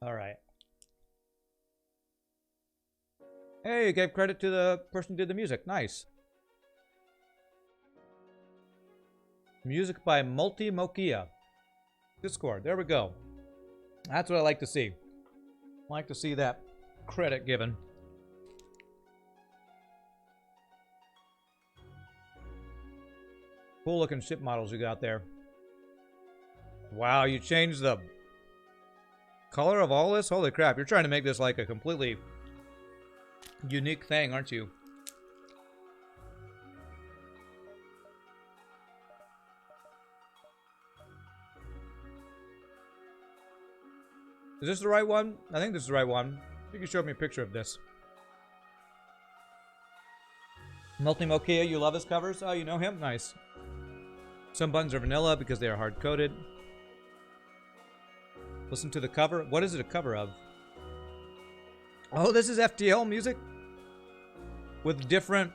All right. Hey, you gave credit to the person who did the music. Nice. Music by Multimokia. Discord. There we go. That's what I like to see. I like to see that credit given. Cool looking ship models you got there. Wow, you changed the color of all this? Holy crap, you're trying to make this like a completely unique thing, aren't you? Is this the right one? I think this is the right one. You can show me a picture of this. Multimokia, you love his covers? Oh, you know him? Nice. Some buttons are vanilla because they are hard-coded. Listen to the cover. What is it a cover of? Oh, this is FTL music? With different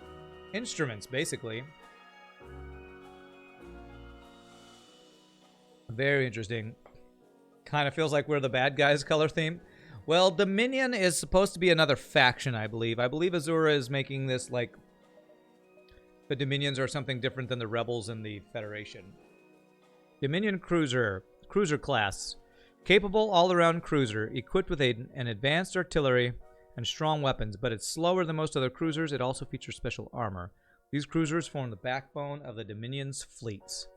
instruments, basically. Very interesting. Kind of feels like we're the bad guys color theme. Well, Dominion is supposed to be another faction, I believe. I believe Azura is making this like the Dominions are something different than the Rebels and the Federation. Dominion cruiser class. Capable all-around cruiser, equipped with an advanced artillery and strong weapons, but it's slower than most other cruisers. It also features special armor. These cruisers form the backbone of the Dominion's fleets.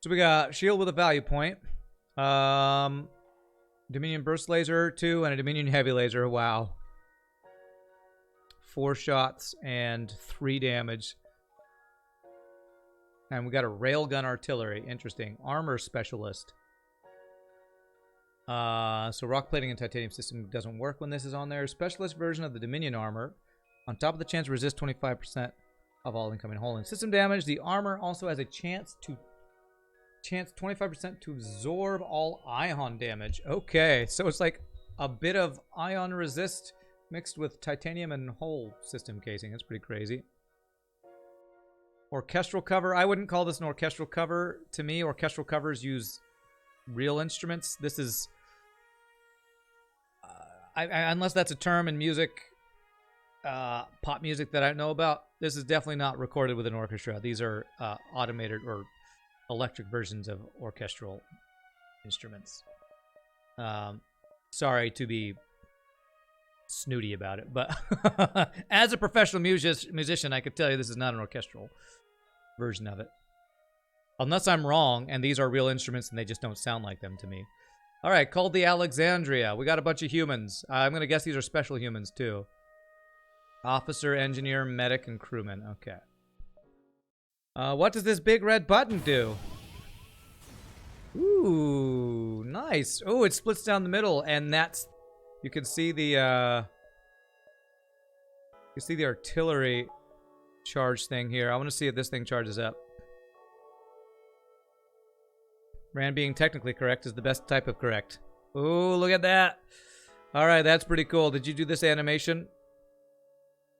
So we got shield with a value point. Dominion burst laser 2 and a Dominion heavy laser. Wow. 4 shots and 3 damage. And we got a railgun artillery. Interesting. Armor specialist. So rock plating and titanium system doesn't work when this is on there. Specialist version of the Dominion armor. On top of the chance to resist 25% of all incoming hull and system damage, the armor also has a chance 25% to absorb all ion damage. Okay, so it's like a bit of ion resist mixed with titanium and hull system casing. That's pretty crazy. Orchestral cover. I wouldn't call this an orchestral cover. To me, orchestral covers use real instruments. This is... unless that's a term in music, pop music that I know about, this is definitely not recorded with an orchestra. These are automated or electric versions of orchestral instruments. Sorry to be snooty about it, but as a professional musician, I could tell you this is not an orchestral version of it. Unless I'm wrong, and these are real instruments and they just don't sound like them to me. All right, called the Alexandria. We got a bunch of humans. I'm going to guess these are special humans, too. Officer, engineer, medic, and crewman. Okay. What does this big red button do? Ooh, nice. Oh, it splits down the middle, and that's... You can see the, artillery charge thing here. I want to see if this thing charges up. Rand being technically correct is the best type of correct. Ooh, look at that. All right, that's pretty cool. Did you do this animation?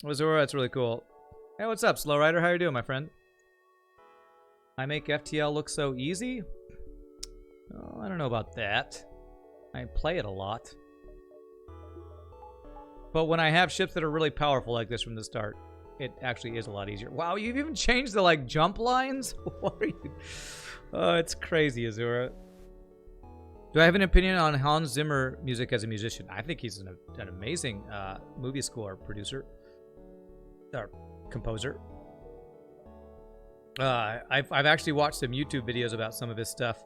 Azura, that's really cool. Hey, what's up, Slow Rider? How you doing, my friend? I make FTL look so easy? Oh, I don't know about that. I play it a lot. But when I have ships that are really powerful like this from the start, it actually is a lot easier. Wow, you've even changed the, like, jump lines? What are you... Oh, it's crazy, Azura. Do I have an opinion on Hans Zimmer music as a musician? I think he's an amazing movie score producer. Or composer. I've actually watched some YouTube videos about some of his stuff.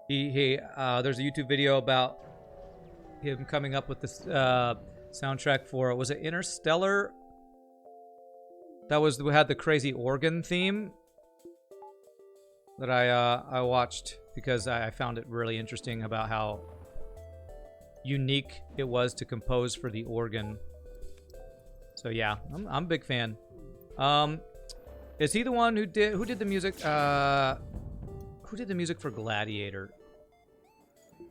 There's a YouTube video about him coming up with this soundtrack for, was it Interstellar? That was, we had the crazy organ theme that I watched because I found it really interesting about how unique it was to compose for the organ. So yeah, I'm a big fan. Is he the one who did the music? Who did the music for Gladiator?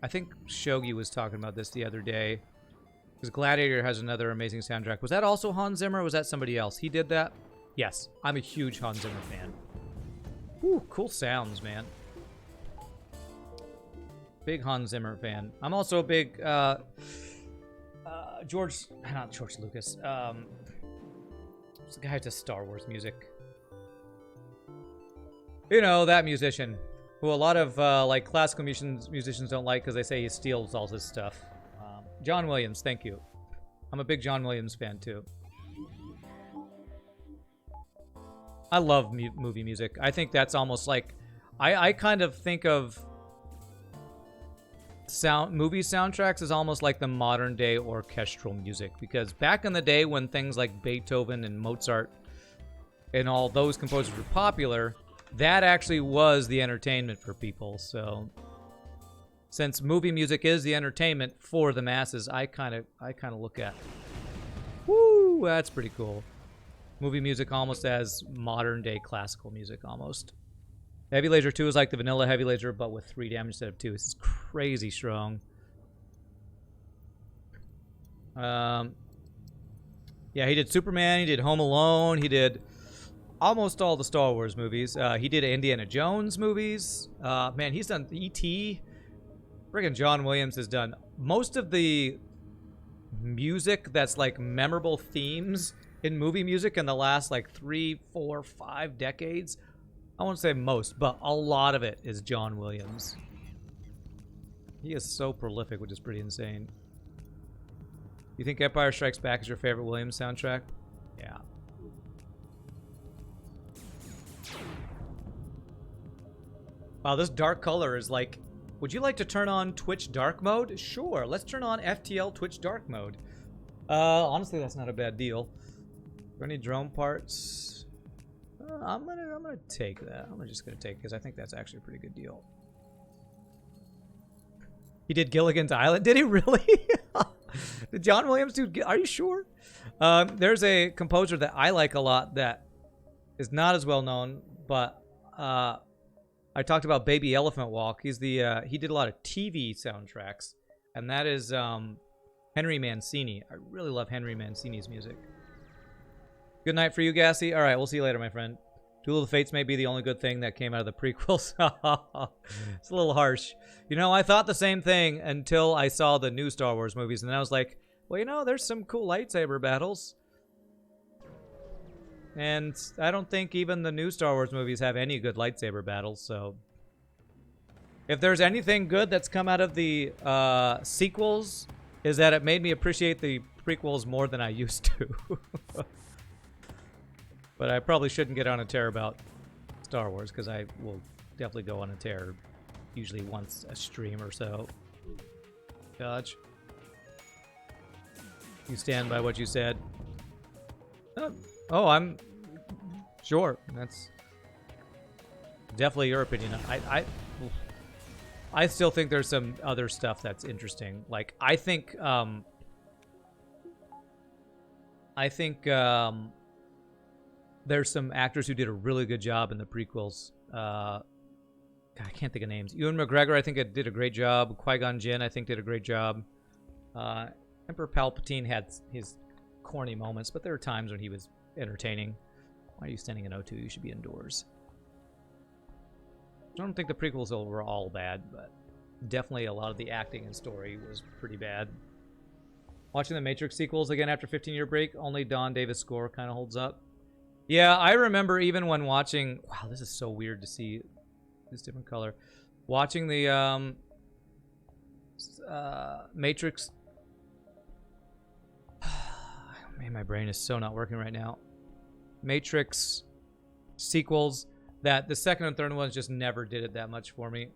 I think Shogi was talking about this the other day. Because Gladiator has another amazing soundtrack. Was that also Hans Zimmer or was that somebody else? He did that? Yes, I'm a huge Hans Zimmer fan. Ooh, cool sounds, man. Big Hans Zimmer fan. I'm also a big not George Lucas. It's the guy who does Star Wars music. You know, that musician who a lot of like classical musicians don't like because they say he steals all his stuff. John Williams, thank you. I'm a big John Williams fan too. I love movie music. I think that's almost like I kind of think of movie soundtracks as almost like the modern day orchestral music, because back in the day when things like Beethoven and Mozart and all those composers were popular, that actually was the entertainment for people. So since movie music is the entertainment for the masses, I kind of look at, woo, that's pretty cool. Movie music almost as modern day classical music almost. Heavy Laser 2 is like the vanilla Heavy Laser, but with 3 damage instead of 2. This is crazy strong. Yeah, he did Superman, he did Home Alone, he did almost all the Star Wars movies. He did Indiana Jones movies. Man, he's done E.T. Friggin' John Williams has done most of the music that's like memorable themes in movie music in the last like 3, 4, 5 decades. I won't say most, but a lot of it is John Williams. He is so prolific, which is pretty insane. You think Empire Strikes Back is your favorite Williams soundtrack? Yeah. Wow, this dark color is like... Would you like to turn on Twitch dark mode? Sure, let's turn on FTL Twitch dark mode. Honestly, that's not a bad deal. For any drone parts... I'm gonna take that. I'm just gonna take it because I think that's actually a pretty good deal. He did Gilligan's Island. Did he really? Did John Williams do? Are you sure? There's a composer that I like a lot that is not as well known, but I talked about Baby Elephant Walk. He's the he did a lot of TV soundtracks, and that is Henry Mancini. I really love Henry Mancini's music. Good night for you, Gassy. All right, we'll see you later, my friend. Duel of the Fates may be the only good thing that came out of the prequels. It's a little harsh. You know, I thought the same thing until I saw the new Star Wars movies, and then I was like, well, you know, there's some cool lightsaber battles. And I don't think even the new Star Wars movies have any good lightsaber battles, so... If there's anything good that's come out of the sequels, is that it made me appreciate the prequels more than I used to. But I probably shouldn't get on a tear about Star Wars, because I will definitely go on a tear usually once a stream or so. Dodge. You stand by what you said. Oh, I'm... Sure. That's definitely your opinion. I still think there's some other stuff that's interesting. Like, I think there's some actors who did a really good job in the prequels. God, I can't think of names. Ewan McGregor, I think, did a great job. Qui-Gon Jinn, I think, did a great job. Emperor Palpatine had his corny moments, but there were times when he was entertaining. Why are you standing in O2? You should be indoors. I don't think the prequels were all bad, but definitely a lot of the acting and story was pretty bad. Watching the Matrix sequels again after 15-year break, only Don Davis' score kind of holds up. Yeah, I remember even when watching... Wow, this is so weird to see this different color. Watching the Matrix... Man, my brain is so not working right now. Matrix sequels, that the second and third ones just never did it that much for me.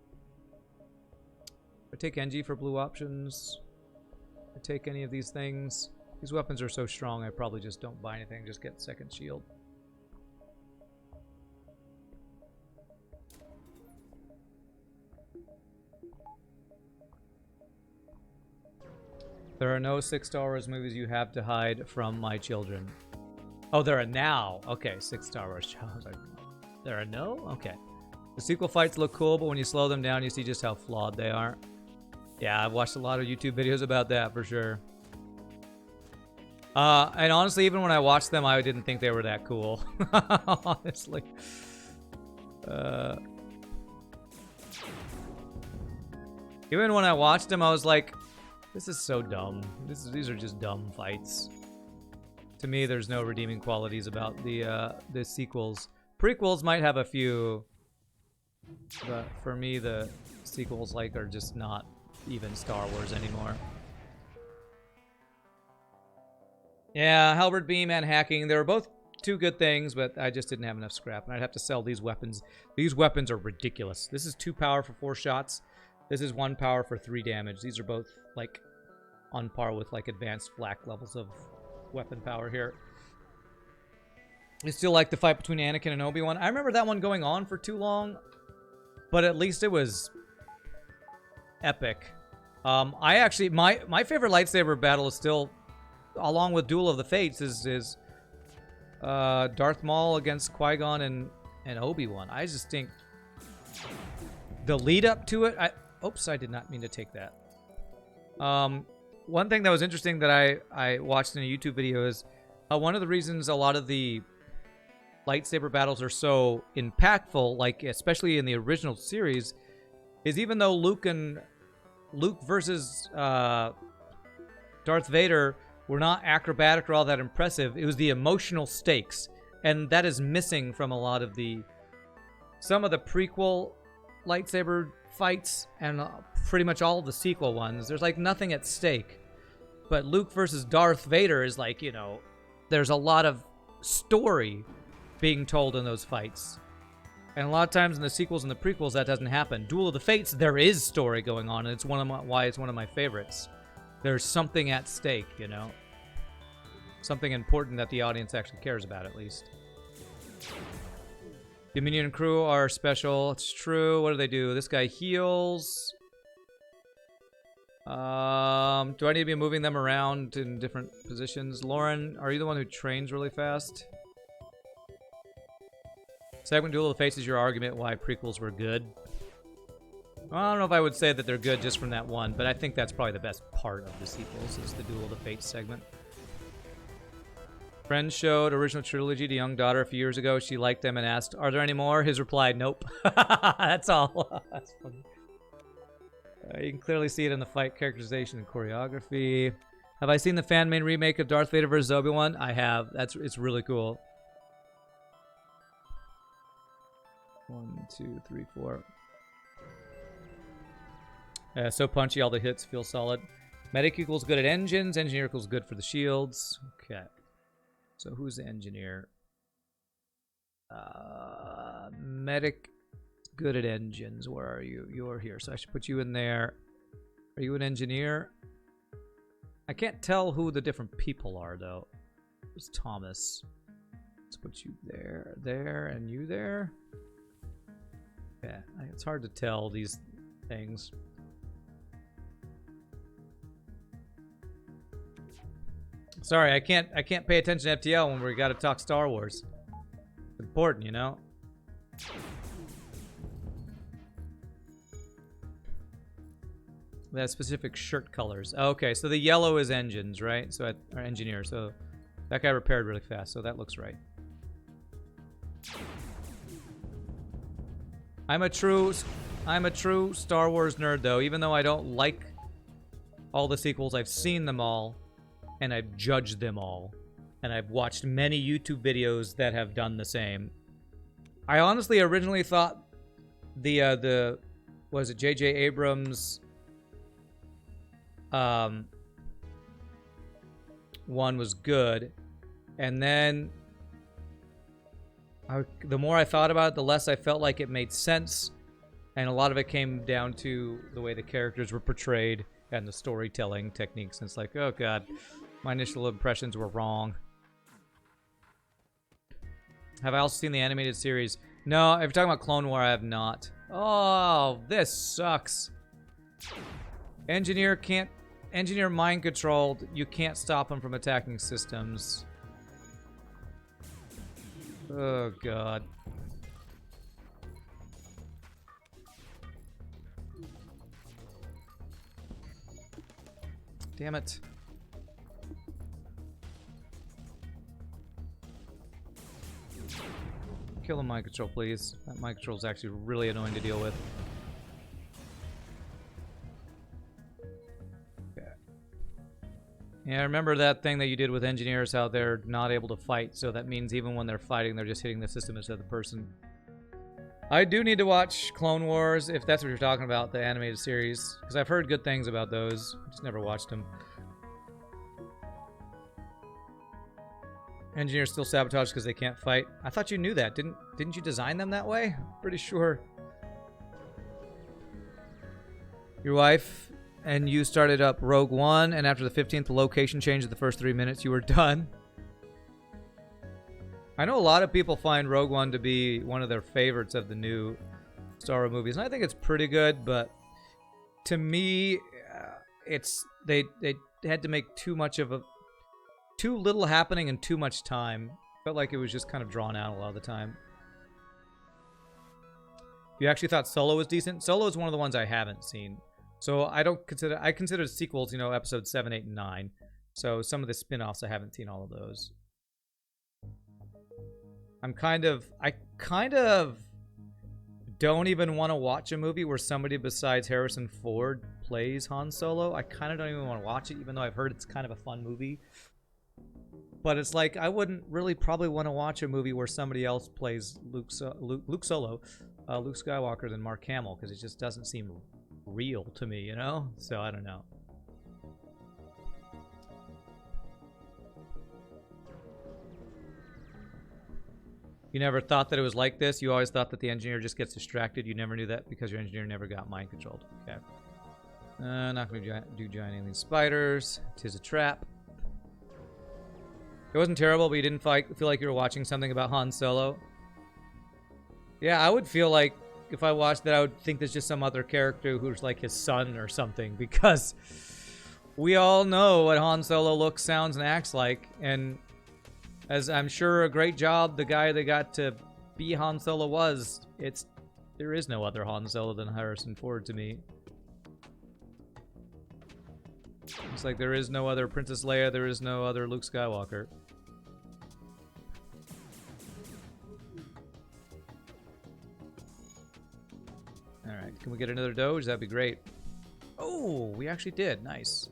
I take NG for blue options. I take any of these things. These weapons are so strong, I probably just don't buy anything, just get second shield. There are no 6 Star Wars movies you have to hide from my children. Oh, there are now. Okay, 6 Star Wars shows. There are no? Okay. The sequel fights look cool, but when you slow them down, you see just how flawed they are. Yeah, I've watched a lot of YouTube videos about that for sure. And honestly, even when I watched them, I didn't think they were that cool. Honestly. Even when I watched them, I was like, this is so dumb. These are just dumb fights. To me, there's no redeeming qualities about the sequels. Prequels might have a few, but for me, the sequels are just not even Star Wars anymore. Yeah, halberd beam and hacking. They were both two good things, but I just didn't have enough scrap, and I'd have to sell these weapons. These weapons are ridiculous. This is 2 power for 4 shots. This is 1 power for 3 damage. These are both, like, on par with, like, advanced flak levels of weapon power here. I still like the fight between Anakin and Obi-Wan. I remember that one going on for too long, but at least it was epic. I actually, my favorite lightsaber battle is still, along with Duel of the Fates, is Darth Maul against Qui-Gon and Obi-Wan. I just think the lead up to it, oops, I did not mean to take that. One thing that was interesting that I watched in a YouTube video is one of the reasons a lot of the lightsaber battles are so impactful, like especially in the original series, is even though Luke versus Darth Vader were not acrobatic or all that impressive, it was the emotional stakes, and that is missing from a lot of some of the prequel lightsaber fights and pretty much all of the sequel ones. There's like nothing at stake, but Luke versus Darth Vader is like, you know, there's a lot of story being told in those fights, and a lot of times in the sequels and the prequels that doesn't happen. Duel of the Fates, there is story going on, and it's why it's one of my favorites. There's something at stake, you know, something important that the audience actually cares about, at least. Dominion crew are special. It's true. What do they do? This guy heals. Do I need to be moving them around in different positions? Lauren, are you the one who trains really fast? Segment Duel of the Fates is your argument why prequels were good. Well, I don't know if I would say that they're good just from that one, but I think that's probably the best part of the sequels, is the Duel of the Fates segment. Friend showed original trilogy to young daughter a few years ago. She liked them and asked, "Are there any more?" His replied, "Nope." That's all. That's funny. You can clearly see it in the fight characterization and choreography. Have I seen the fan-made remake of Darth Vader vs. Obi-Wan? I have. It's really cool. 1, 2, 3, 4. So punchy, all the hits feel solid. Medic equals good at engines. Engineer equals good for the shields. Okay. So who's the engineer? Medic, good at engines. Where are you? You're here. So I should put you in there. Are you an engineer? I can't tell who the different people are, though. Who's Thomas? Let's put you there, there, and you there. Yeah, it's hard to tell these things. Sorry, I can't pay attention to FTL when we gotta talk Star Wars. It's important, you know? They have specific shirt colors. Okay, so the yellow is engines, right? So or engineer. So that guy repaired really fast, so that looks right. I'm a true Star Wars nerd, though. Even though I don't like all the sequels, I've seen them all, and I've judged them all, and I've watched many YouTube videos that have done the same. I honestly originally thought the was it J.J. Abrams one was good, and then the more I thought about it, the less I felt like it made sense, and a lot of it came down to the way the characters were portrayed and the storytelling techniques, and it's like, oh god, my initial impressions were wrong. Have I also seen the animated series? No, if you're talking about Clone War, I have not. Oh, this sucks. Engineer mind controlled. You can't stop him from attacking systems. Oh god. Damn it. Kill the mind control, please. That mind control is actually really annoying to deal with. Yeah, remember that thing that you did with engineers, how they're not able to fight, so that means even when they're fighting, they're just hitting the system instead of the person. I do need to watch Clone Wars, if that's what you're talking about, the animated series, because I've heard good things about those. Just never watched them. Engineers still sabotage because they can't fight. I thought you knew that. Didn't you design them that way? Pretty sure. Your wife and you started up Rogue One, and after the 15th location change of the first 3 minutes, you were done. I know a lot of people find Rogue One to be one of their favorites of the new Star Wars movies, and I think it's pretty good, but to me, they had to make too little happening in too much time. Felt like it was just kind of drawn out a lot of the time. You actually thought Solo was decent? Solo is one of the ones I haven't seen. So I consider sequels, episodes 7, 8, and 9. So some of the spin-offs, I haven't seen all of those. I kind of don't even want to watch a movie where somebody besides Harrison Ford plays Han Solo. I kind of don't even want to watch it, even though I've heard it's kind of a fun movie. But it's like, I wouldn't really probably want to watch a movie where somebody else plays Luke Skywalker than Mark Hamill, because it just doesn't seem real to me, So I don't know. You never thought that it was like this? You always thought that the engineer just gets distracted? You never knew that because your engineer never got mind controlled. Okay. Not going to do giant alien spiders. 'Tis a trap. It wasn't terrible, but you didn't feel like you were watching something about Han Solo. Yeah, I would feel like if I watched that, I would think there's just some other character who's like his son or something, because we all know what Han Solo looks, sounds, and acts like. And as I'm sure a great job the guy that got to be Han Solo was, there is no other Han Solo than Harrison Ford to me. It's like there is no other Princess Leia, there is no other Luke Skywalker. Alright, can we get another Doge? That'd be great. Oh, we actually did. Nice.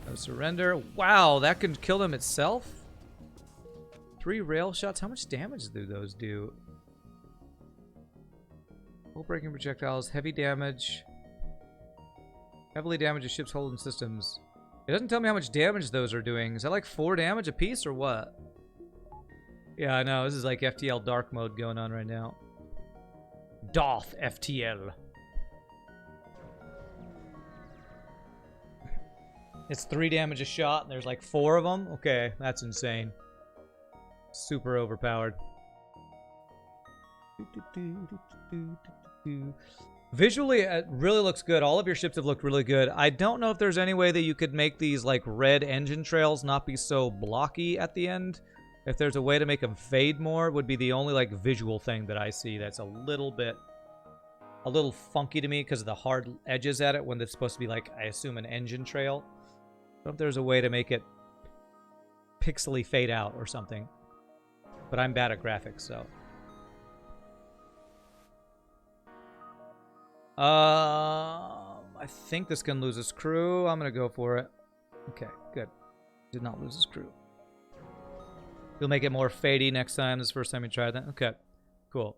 No surrender. Wow, that can kill them itself? 3 rail shots. How much damage do those do? Hull breaking projectiles. Heavy damage. Heavily damages ships, hull, and systems. It doesn't tell me how much damage those are doing. Is that like 4 damage a piece or what? Yeah, I know. This is like FTL dark mode going on right now. Doth FTL. It's 3 damage a shot, and there's like 4 of them? Okay, that's insane. Super overpowered. Visually, it really looks good. All of your ships have looked really good. I don't know if there's any way that you could make these like red engine trails not be so blocky at the end. If there's a way to make them fade more, would be the only like visual thing that I see that's a little funky to me because of the hard edges at it when it's supposed to be like, I assume, an engine trail. I don't know if there's a way to make it pixely fade out or something. But I'm bad at graphics, so. I think this can lose its crew. I'm gonna go for it. Okay, good. Did not lose its crew. You'll make it more fadey next time. This is the first time you tried that. Okay, cool.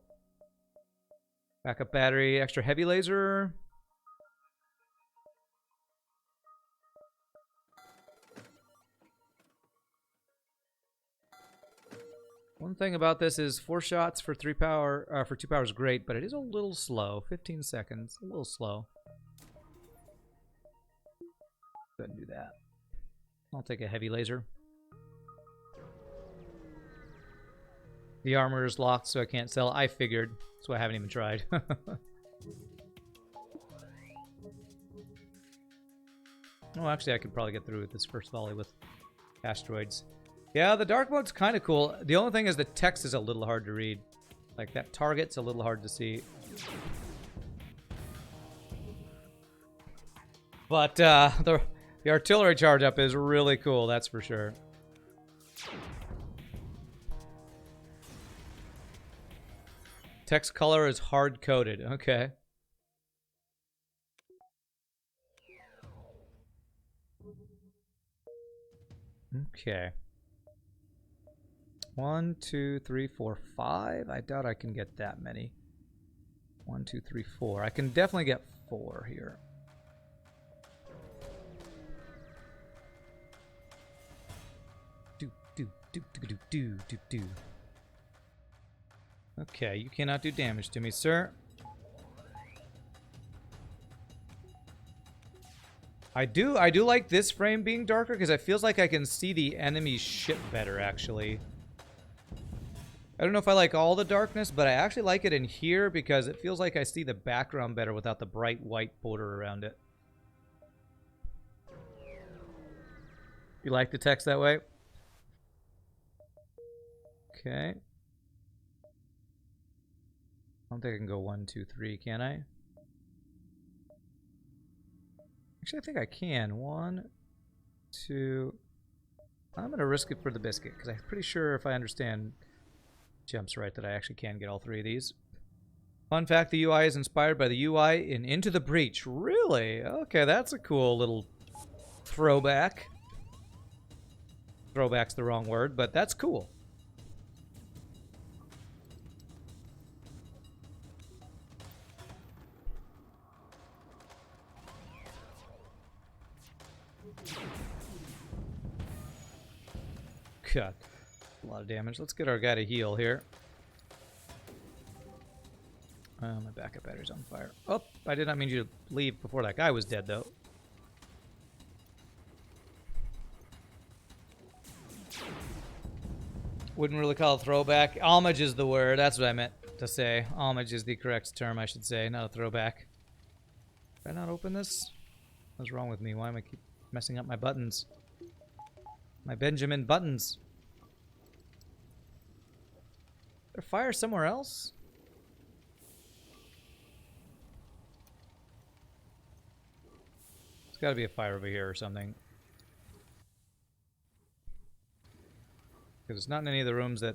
Backup battery, extra heavy laser. One thing about this is 4 shots for 2 power is great, but it is a little slow. 15 seconds, a little slow. Go ahead and do that. I'll take a heavy laser. The armor is locked, so I can't sell. I figured, so I haven't even tried. Oh, actually, I could probably get through with this first volley with asteroids. Yeah, the dark mode's kind of cool. The only thing is the text is a little hard to read. Like, that target's a little hard to see. But the artillery charge up is really cool, that's for sure. Text color is hard-coded. Okay. Okay. 1, 2, 3, 4, 5. I doubt I can get that many. 1, 2, 3, 4. I can definitely get 4 here. Do. Okay, you cannot do damage to me, sir. I do like this frame being darker because it feels like I can see the enemy ship better, actually. I don't know if I like all the darkness, but I actually like it in here because it feels like I see the background better without the bright white border around it. You like the text that way? Okay. I don't think I can go 1, 2, 3, can I? Actually, I think I can. 1, 2. I'm going to risk it for the biscuit because I'm pretty sure if I understand jumps right that I actually can get all 3 of these. Fun fact, the UI is inspired by the UI in Into the Breach. Really? Okay, that's a cool little throwback. Throwback's the wrong word, but that's cool. God, a lot of damage. Let's get our guy to heal here. My backup battery's on fire. Oh, I did not mean you to leave before that guy was dead, though. Wouldn't really call it throwback. Homage is the word. That's what I meant to say. Homage is the correct term, I should say, not a throwback. Did I not open this? What's wrong with me? Why am I keep messing up my buttons? My Benjamin buttons. Is there fire somewhere else? There's got to be a fire over here or something. Because it's not in any of the rooms that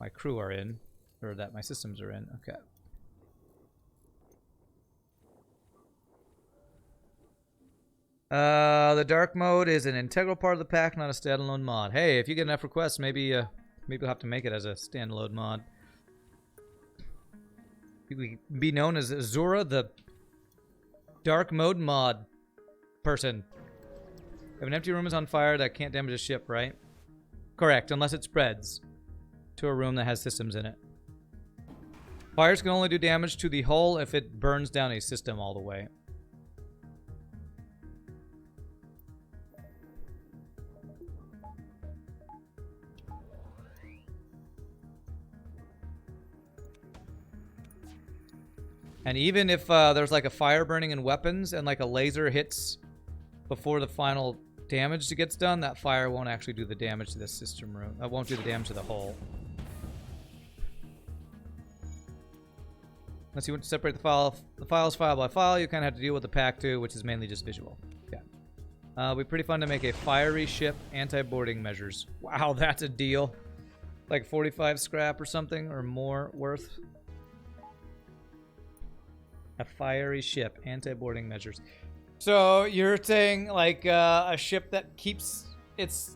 my crew are in, or that my systems are in. Okay. The dark mode is an integral part of the pack, not a standalone mod. Hey, if you get enough requests, maybe we'll have to make it as a standalone mod. We be known as Azura, the dark mode mod person. If an empty room is on fire, that can't damage a ship, right? Correct, unless it spreads to a room that has systems in it. Fires can only do damage to the hull if it burns down a system all the way. And even if there's like a fire burning in weapons and like a laser hits before the final damage gets done, that fire won't actually do the damage to the system room. It won't do the damage to the hull. Unless you want to separate the files file by file, you kind of have to deal with the pack too, which is mainly just visual. Yeah. It'd be pretty fun to make a fiery ship anti-boarding measures. Wow, that's a deal. Like 45 scrap or something, or more worth. A fiery ship, anti-boarding measures. So you're saying like a ship that keeps its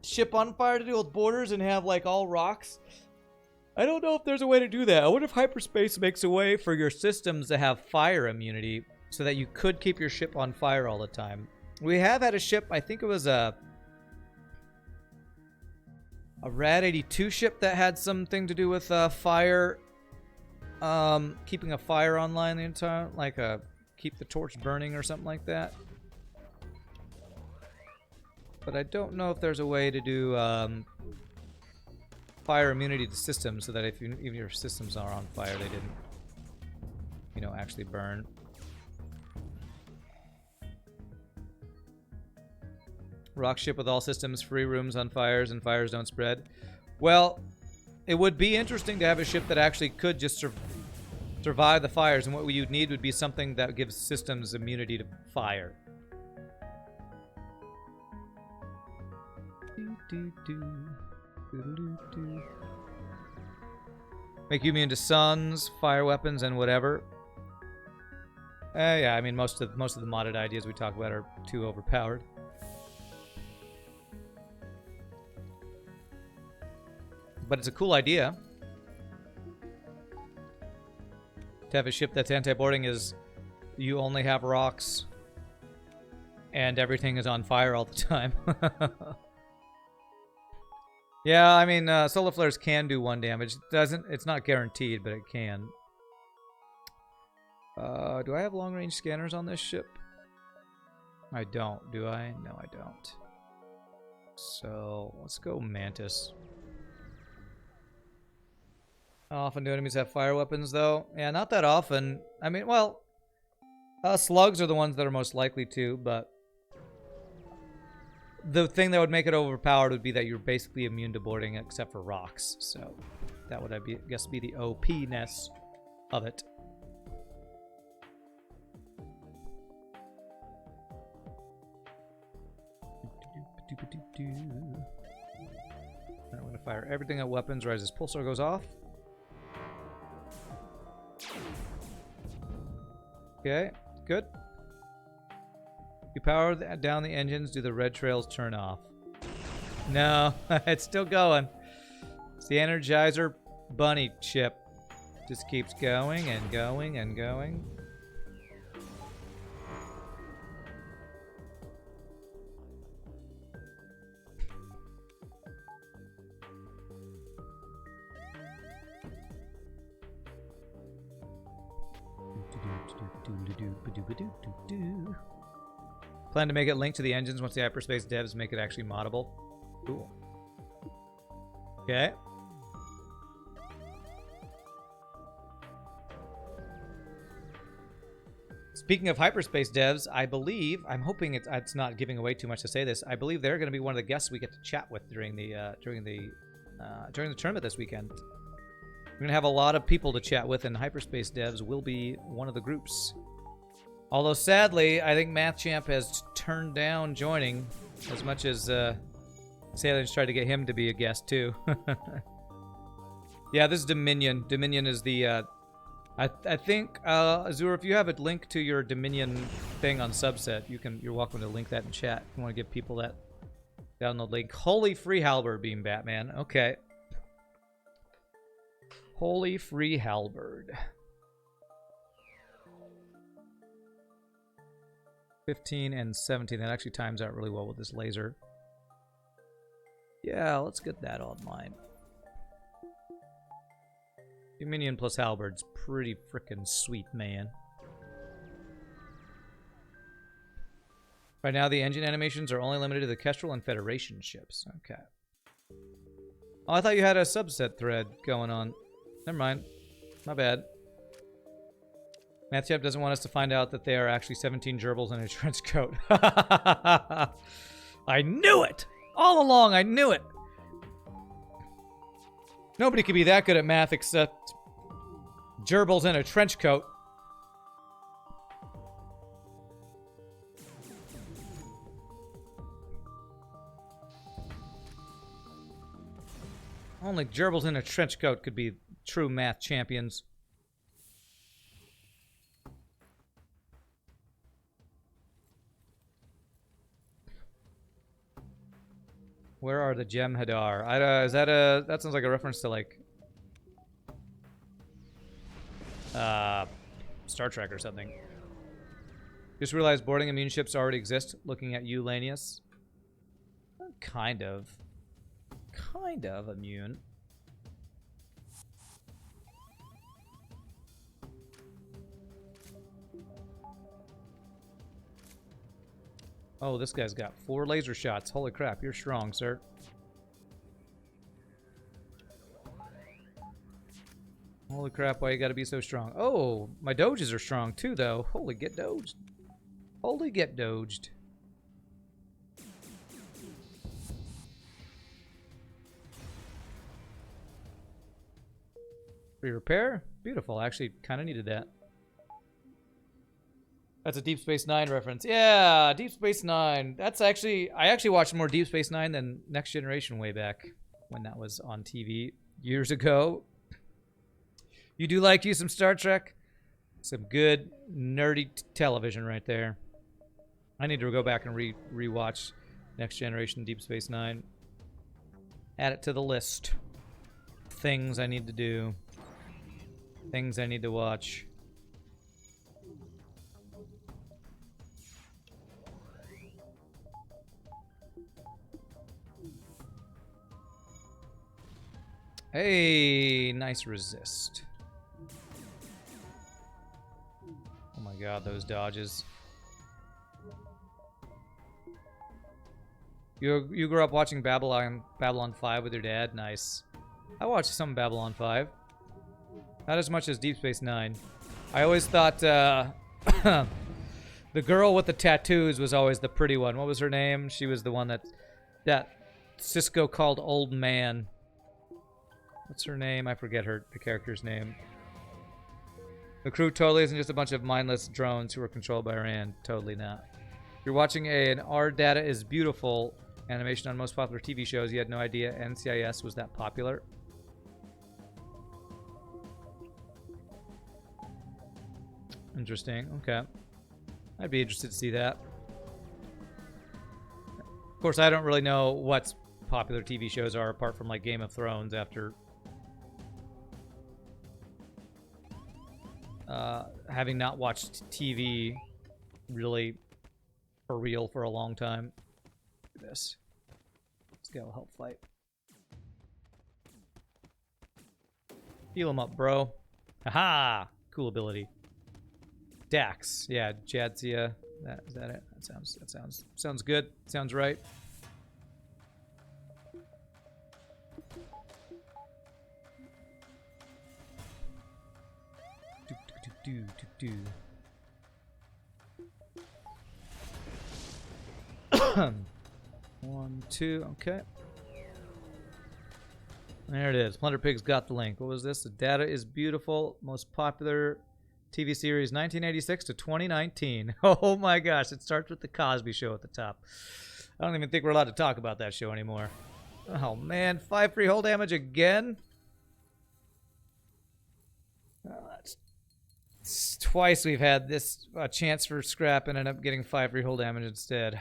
ship on fire to deal with borders and have like all rocks? I don't know if there's a way to do that. I wonder if hyperspace makes a way for your systems to have fire immunity so that you could keep your ship on fire all the time. We have had a ship, I think it was a Rad 82 ship that had something to do with fire. Keeping a fire online the entire, like keep the torch burning or something like that. But I don't know if there's a way to do fire immunity to systems so that if even your systems are on fire, they didn't, you know, actually burn. Rock ship with all systems, free rooms on fires, and fires don't spread. Well, it would be interesting to have a ship that actually could just survive the fires, and what you'd need would be something that gives systems immunity to fire. Make you immune to suns, fire weapons, and whatever. Yeah, I mean most of the modded ideas we talk about are too overpowered. But it's a cool idea. To have a ship that's anti-boarding is you only have rocks and everything is on fire all the time. Yeah, I mean, solar flares can do 1 damage. It's not guaranteed, but it can. Do I have long-range scanners on this ship? I don't, do I? No, I don't. So, let's go Mantis. How often do enemies have fire weapons, though? Yeah, not that often. I mean, well, slugs are the ones that are most likely to, but the thing that would make it overpowered would be that you're basically immune to boarding except for rocks. So that would, I guess, be the OP-ness of it. I'm going to fire everything at weapons right as this pulsar goes off. Okay, good. You power down the engines, do the red trails turn off? No, it's still going. It's the Energizer Bunny chip. Just keeps going and going and going. Plan to make it linked to the engines once the hyperspace devs make it actually moddable. Cool. Okay. Speaking of hyperspace devs, I believe, I'm hoping it's not giving away too much to say this. I believe they're going to be one of the guests we get to chat with during the tournament this weekend. We're going to have a lot of people to chat with, and hyperspace devs will be one of the groups. Although, sadly, I think Math Champ has turned down joining as much as Sailor's tried to get him to be a guest, too. Yeah, this is Dominion. Dominion is the... I think, Azur, if you have a link to your Dominion thing on Subset, you're welcome to link that in chat. If you want to give people that download link. Holy free halberd beam, Batman. Okay. Holy free halberd. 15 and 17. That actually times out really well with this laser. Yeah, let's get that online. Dominion plus halberd's pretty frickin' sweet, man. Right now, the engine animations are only limited to the Kestrel and Federation ships. Okay. Oh, I thought you had a subset thread going on. Never mind. My bad. Mathup doesn't want us to find out that they are actually 17 gerbils in a trench coat. I knew it! All along, I knew it! Nobody could be that good at math except gerbils in a trench coat. Only gerbils in a trench coat could be true math champions. Where are the Jem'Hadar? Is that a... That sounds like a reference to, like... Star Trek or something. Just realized boarding immune ships already exist. Looking at you, Lanius. Kind of. Kind of immune. Oh, this guy's got 4 laser shots. Holy crap, you're strong, sir. Holy crap, why you gotta be so strong? Oh, my doges are strong too, though. Holy, get doged. Holy, get doged. Free repair? Beautiful. I actually kind of needed that. That's a Deep Space Nine reference. Yeah, Deep Space Nine. That's actually... I actually watched more Deep Space Nine than Next Generation way back when that was on TV years ago. You do like you some Star Trek? Some good nerdy television right there. I need to go back and rewatch Next Generation Deep Space Nine. Add it to the list. Things I need to do. Things I need to watch. Hey, nice resist. Oh my god, those dodges. You grew up watching Babylon 5 with your dad? Nice. I watched some Babylon 5. Not as much as Deep Space Nine. I always thought the girl with the tattoos was always the pretty one. What was her name? She was the one that Cisco called Old Man. What's her name? I forget the character's name. The crew totally isn't just a bunch of mindless drones who are controlled by Rand. Totally not. You're watching an R Data is Beautiful animation on most popular TV shows. You had no idea NCIS was that popular. Interesting. Okay. I'd be interested to see that. Of course, I don't really know what popular TV shows are apart from like Game of Thrones after having not watched TV really for real for a long time. Look at this. Let's go help fight. Heal him up, bro. Haha! Cool ability. Dax. Yeah, Jadzia. Is that it? That sounds good. Sounds right. Do. 1, 2, okay. There it is. Plunder Pigs got the link. What was this? The Data is Beautiful. Most popular TV series 1986 to 2019. Oh my gosh. It starts with the Cosby Show at the top. I don't even think we're allowed to talk about that show anymore. Oh man. 5 free hull damage again? That's twice we've had this chance for scrap and ended up getting 5 free hull damage instead.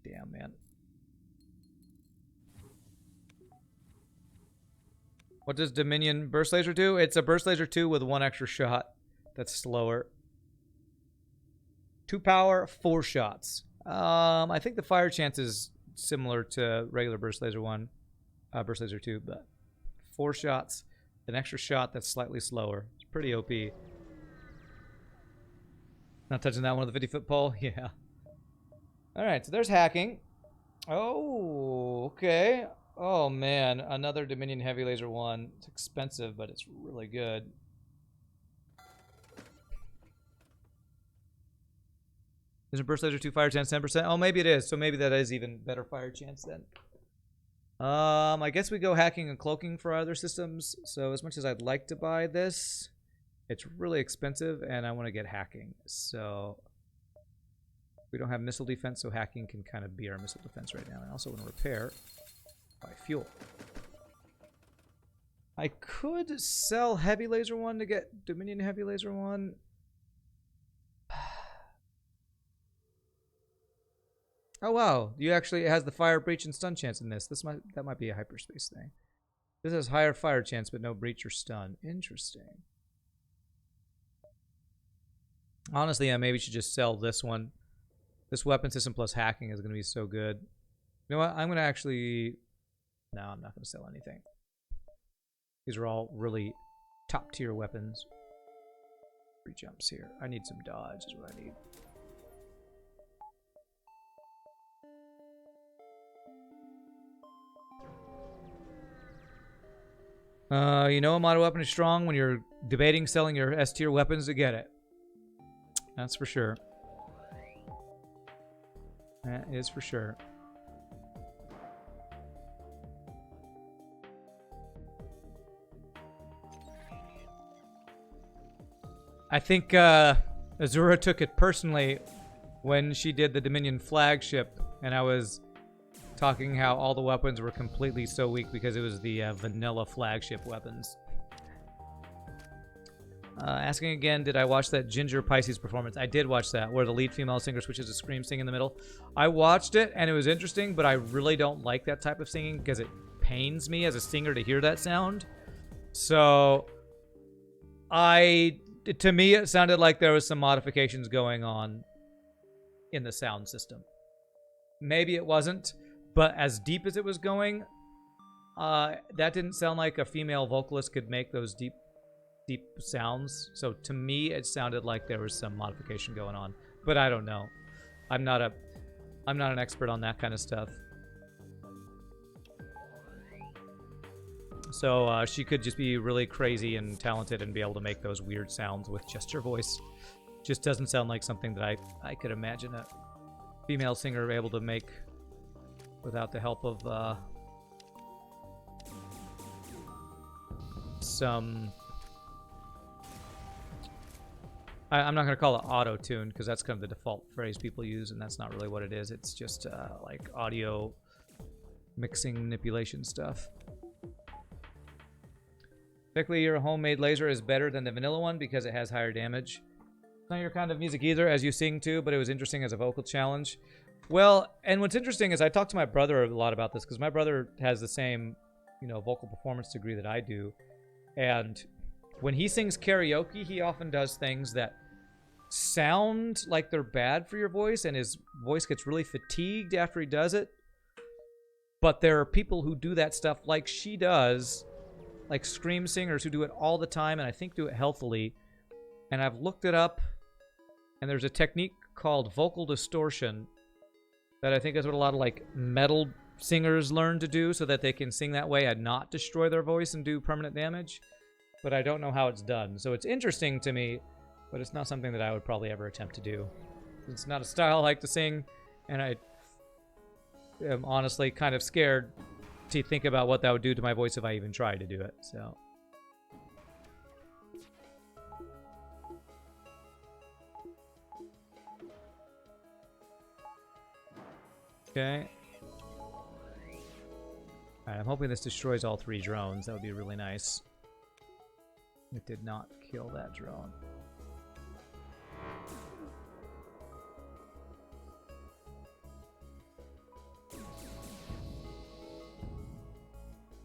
Damn, man. What does Dominion Burst Laser do? It's a Burst Laser 2 with 1 extra shot. That's slower. 2 power, 4 shots. I think the fire chance is similar to regular Burst Laser 1, Burst Laser 2, but 4 shots, an extra shot that's slightly slower. It's pretty OP. Not touching that one with the 50-foot pole? Yeah. Alright, so there's hacking. Oh, okay. Oh, man. Another Dominion Heavy Laser 1. It's expensive, but it's really good. Isn't Burst Laser 2 fire chance 10%? Oh, maybe it is. So maybe that is even better fire chance then. I guess we go hacking and cloaking for other systems. So as much as I'd like to buy this, it's really expensive, and I want to get hacking. So we don't have missile defense, so hacking can kind of be our missile defense right now. I also want to repair by fuel. I could sell Heavy Laser 1 to get Dominion Heavy Laser 1. Oh wow, you actually, it has the fire, breach, and stun chance in this. That might be a hyperspace thing. This has higher fire chance, but no breach or stun. Interesting. Honestly, yeah, maybe we should just sell this one. This weapon system plus hacking is going to be so good. You know what? I'm going to actually... No, I'm not going to sell anything. These are all really top-tier weapons. 3 jumps here. I need some dodge is what I need. You know a model weapon is strong when you're debating selling your S-tier weapons to get it. That's for sure. That is for sure. I think Azura took it personally when she did the Dominion flagship, and I was talking how all the weapons were completely so weak because it was the vanilla flagship weapons. Asking again, did I watch that Ginger Pisces performance? I did watch that, where the lead female singer switches to scream sing in the middle. I watched it, and it was interesting, but I really don't like that type of singing because it pains me as a singer to hear that sound. So, to me, it sounded like there was some modifications going on in the sound system. Maybe it wasn't, but as deep as it was going, that didn't sound like a female vocalist could make those deep sounds. So to me, it sounded like there was some modification going on, but I don't know. I'm not an expert on that kind of stuff. So she could just be really crazy and talented and be able to make those weird sounds with just her voice. Just doesn't sound like something that I could imagine a female singer able to make without the help of some... I'm not going to call it auto-tune because that's kind of the default phrase people use, and that's not really what it is. It's just like audio mixing manipulation stuff. Technically, your homemade laser is better than the vanilla one because it has higher damage. It's not your kind of music either, as you sing too, but it was interesting as a vocal challenge. Well, and what's interesting is I talked to my brother a lot about this because my brother has the same, vocal performance degree that I do. And when he sings karaoke, he often does things that sound like they're bad for your voice, and his voice gets really fatigued after he does it. But there are people who do that stuff like she does, like scream singers who do it all the time, and I think do it healthily. And I've looked it up, and there's a technique called vocal distortion that I think is what a lot of like metal singers learn to do so that they can sing that way and not destroy their voice and do permanent damage. But I don't know how it's done. So it's interesting to me, but it's not something that I would probably ever attempt to do. It's not a style I like to sing, and I am honestly kind of scared to think about what that would do to my voice if I even tried to do it. So okay. Alright, I'm hoping this destroys all 3 drones. That would be really nice. It did not kill that drone.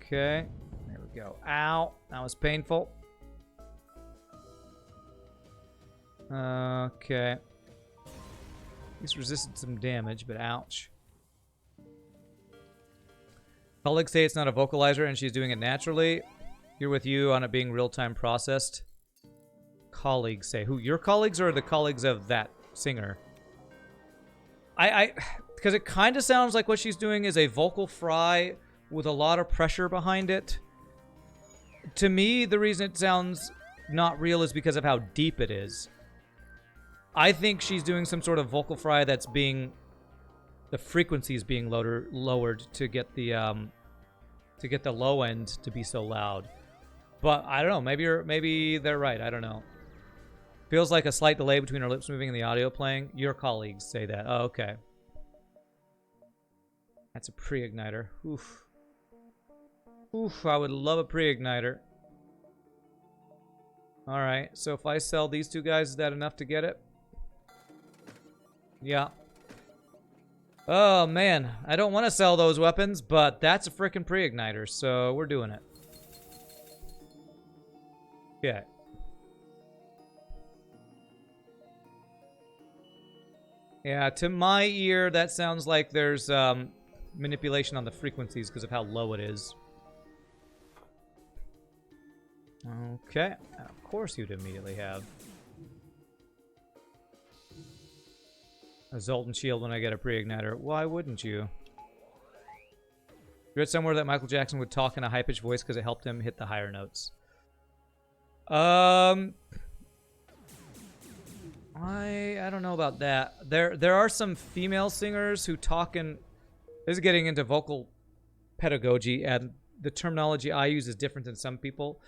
Okay, there we go. Ow, that was painful. Okay. At least resisted some damage, but ouch. Colleagues say it's not a vocalizer and she's doing it naturally. Here with you on it being real-time processed. Colleagues say. Who, your colleagues or the colleagues of that singer? Because it kind of sounds like what she's doing is a vocal fry with a lot of pressure behind it. To me, the reason it sounds not real is because of how deep it is. I think she's doing some sort of vocal fry that's being... The frequency is being lowered to get the low end to be so loud. But I don't know. Maybe they're right. I don't know. Feels like a slight delay between her lips moving and the audio playing. Your colleagues say that. Oh, okay. That's a pre-igniter. Oof. Oof, I would love a pre-igniter. Alright, so if I sell these 2 guys, is that enough to get it? Yeah. Oh, man. I don't want to sell those weapons, but that's a frickin' pre-igniter, so we're doing it. Okay. Yeah, to my ear, that sounds like there's manipulation on the frequencies because of how low it is. Okay. Of course you'd immediately have a Zoltan shield when I get a pre-igniter. Why wouldn't you? You read somewhere that Michael Jackson would talk in a high-pitched voice because it helped him hit the higher notes. I don't know about that. There are some female singers who talk in... This is getting into vocal pedagogy, and the terminology I use is different than some people.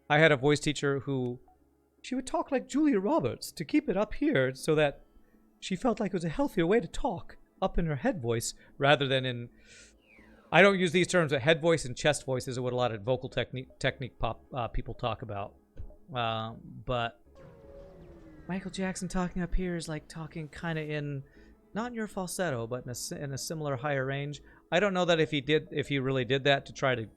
I had a voice teacher who... She would talk like Julia Roberts to keep it up here so that she felt like it was a healthier way to talk up in her head voice rather than in... I don't use these terms, but head voice and chest voice is what a lot of vocal technique people talk about. But Michael Jackson talking up here is like talking kind of in, not in your falsetto, but in a similar higher range. I don't know that if he really did that to try to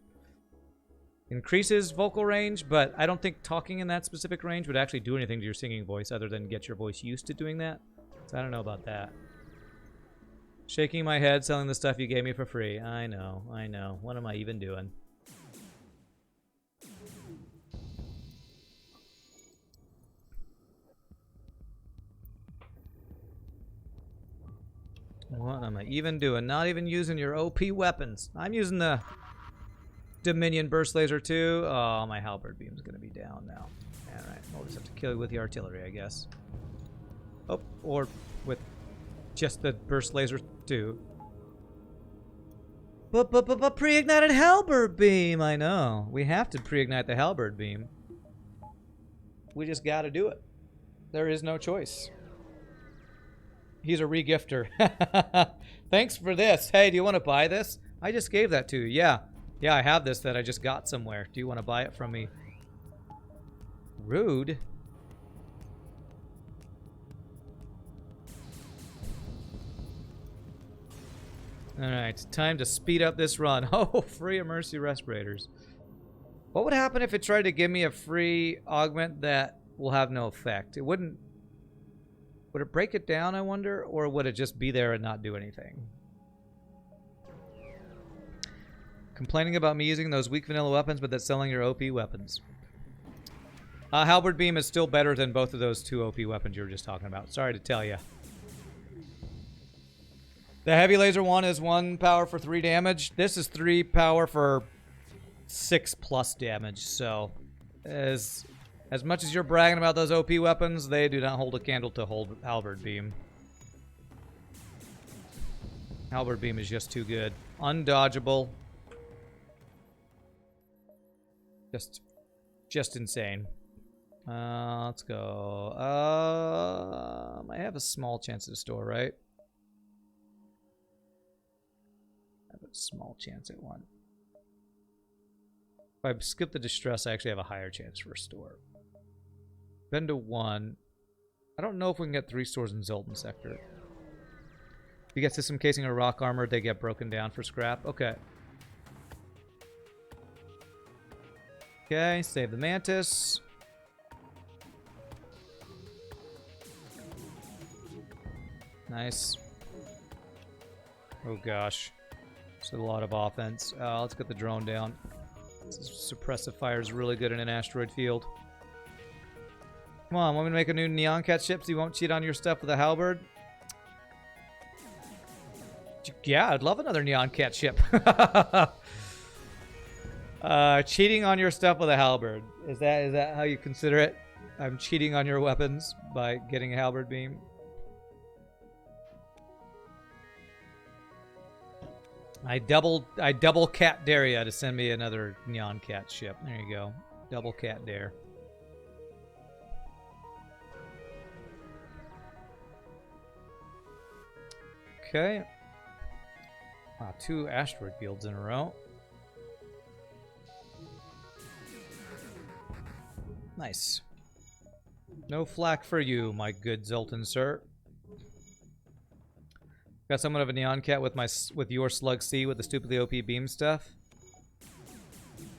increase his vocal range, but I don't think talking in that specific range would actually do anything to your singing voice other than get your voice used to doing that. So I don't know about that. Shaking my head, selling the stuff you gave me for free. I know. What am I even doing? What am I even doing? Not even using your OP weapons. I'm using the Dominion Burst Laser too. Oh, my halberd beam's gonna be down now. Alright, we'll just have to kill you with the artillery, I guess. Oh, or with just the Burst Laser too. But pre-ignited halberd beam! I know. We have to pre-ignite the halberd beam. We just gotta do it. There is no choice. He's a regifter. Thanks for this. Hey, do you want to buy this? I just gave that to you. Yeah. Yeah, I have this that I just got somewhere. Do you want to buy it from me? Rude. Alright, time to speed up this run. Oh, free emergency respirators. What would happen if it tried to give me a free augment that will have no effect? It wouldn't... Would it break it down, I wonder? Or would it just be there and not do anything? Complaining about me using those weak vanilla weapons, but that's selling your OP weapons. Halberd Beam is still better than both of those two OP weapons you were just talking about. Sorry to tell you. The Heavy Laser one is 1 power for 3 damage. This is 3 power for 6+ damage. So, as much as you're bragging about those OP weapons, they do not hold a candle to hold Halberd Beam. Halberd Beam is just too good. Undodgeable. Just insane. Let's go. I have a small chance at a store, right? I have a small chance at one. If I skip the distress, I actually have a higher chance for a store. Been to 1. I don't know if we can get 3 stores in Zoltan sector. If you get system casing or rock armor, they get broken down for scrap. Okay. Okay, save the Mantis. Nice. Oh gosh. It's a lot of offense. Let's get the drone down. Suppressive fire is really good in an asteroid field. Come on, want me to make a new Neon Cat ship so you won't cheat on your stuff with a halberd? Yeah, I'd love another Neon Cat ship. Cheating on your stuff with a halberd. Is that how you consider it? I'm cheating on your weapons by getting a halberd beam. I double cat dare ya to send me another Neon Cat ship. There you go. Double cat dare. Okay. Wow, 2 asteroid fields in a row. Nice. No flack for you, my good Zoltan sir. Got somewhat of a Neon Cat with your Slug C with the stupidly OP beam stuff.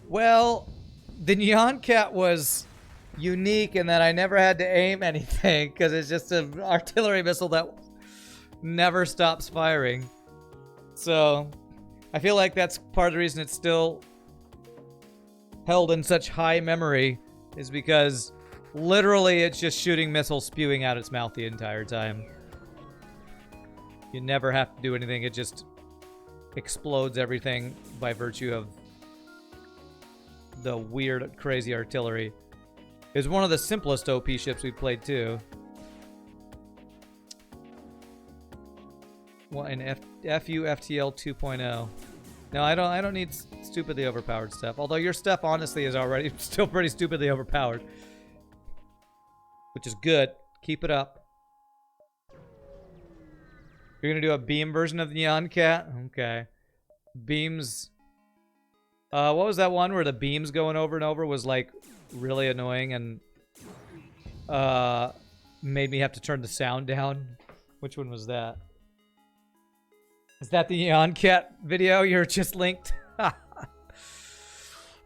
Well, the Neon Cat was unique in that I never had to aim anything because it's just an artillery missile that never stops firing. So, I feel like that's part of the reason it's still held in such high memory is because literally it's just shooting missiles spewing out its mouth the entire time. You never have to do anything. It just explodes everything by virtue of the weird, crazy artillery. It was one of the simplest OP ships we played too. Well, in FU FTL 2.0. No, I don't need stupidly overpowered stuff. Although your stuff, honestly, is already still pretty stupidly overpowered. Which is good. Keep it up. You're gonna do a beam version of the Neon Cat? Okay. Beams What was that one where the beams going over and over was like really annoying and made me have to turn the sound down? Which one was that? Is that the Neon Cat video you're just linked?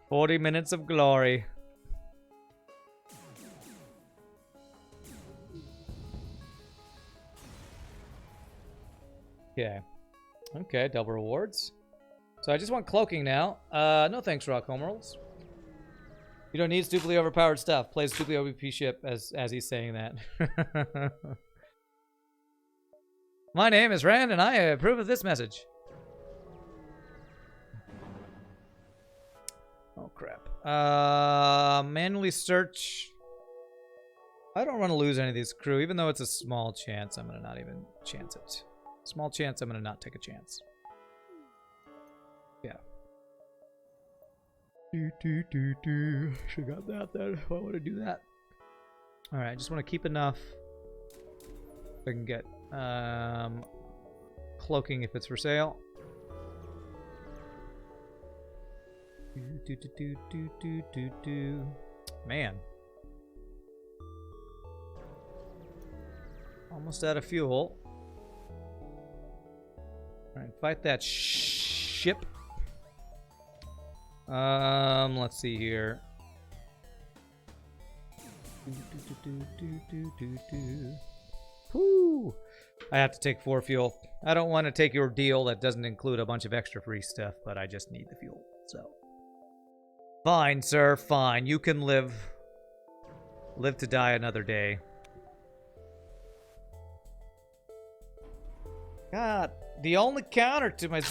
40 minutes of glory. Okay. Okay, double rewards. So I just want cloaking now. No thanks, Rock Homerals. You don't need stupidly overpowered stuff. Play a stupidly OVP ship as he's saying that. My name is Rand, and I approve of this message. Oh, crap. Manually search. I don't want to lose any of these crew, even though it's a small chance. I'm going to not even chance it. Small chance, I'm going to not take a chance. Yeah. Should have got that then. Why would I do that? Alright, I just want to keep enough. I can get cloaking if it's for sale. Man. Almost out of fuel. Alright, fight that ship. Let's see here. Whoo! I have to take 4 fuel. I don't want to take your deal that doesn't include a bunch of extra free stuff, but I just need the fuel, so. Fine, sir, fine. You can live. Live to die another day. God, the only counter to my...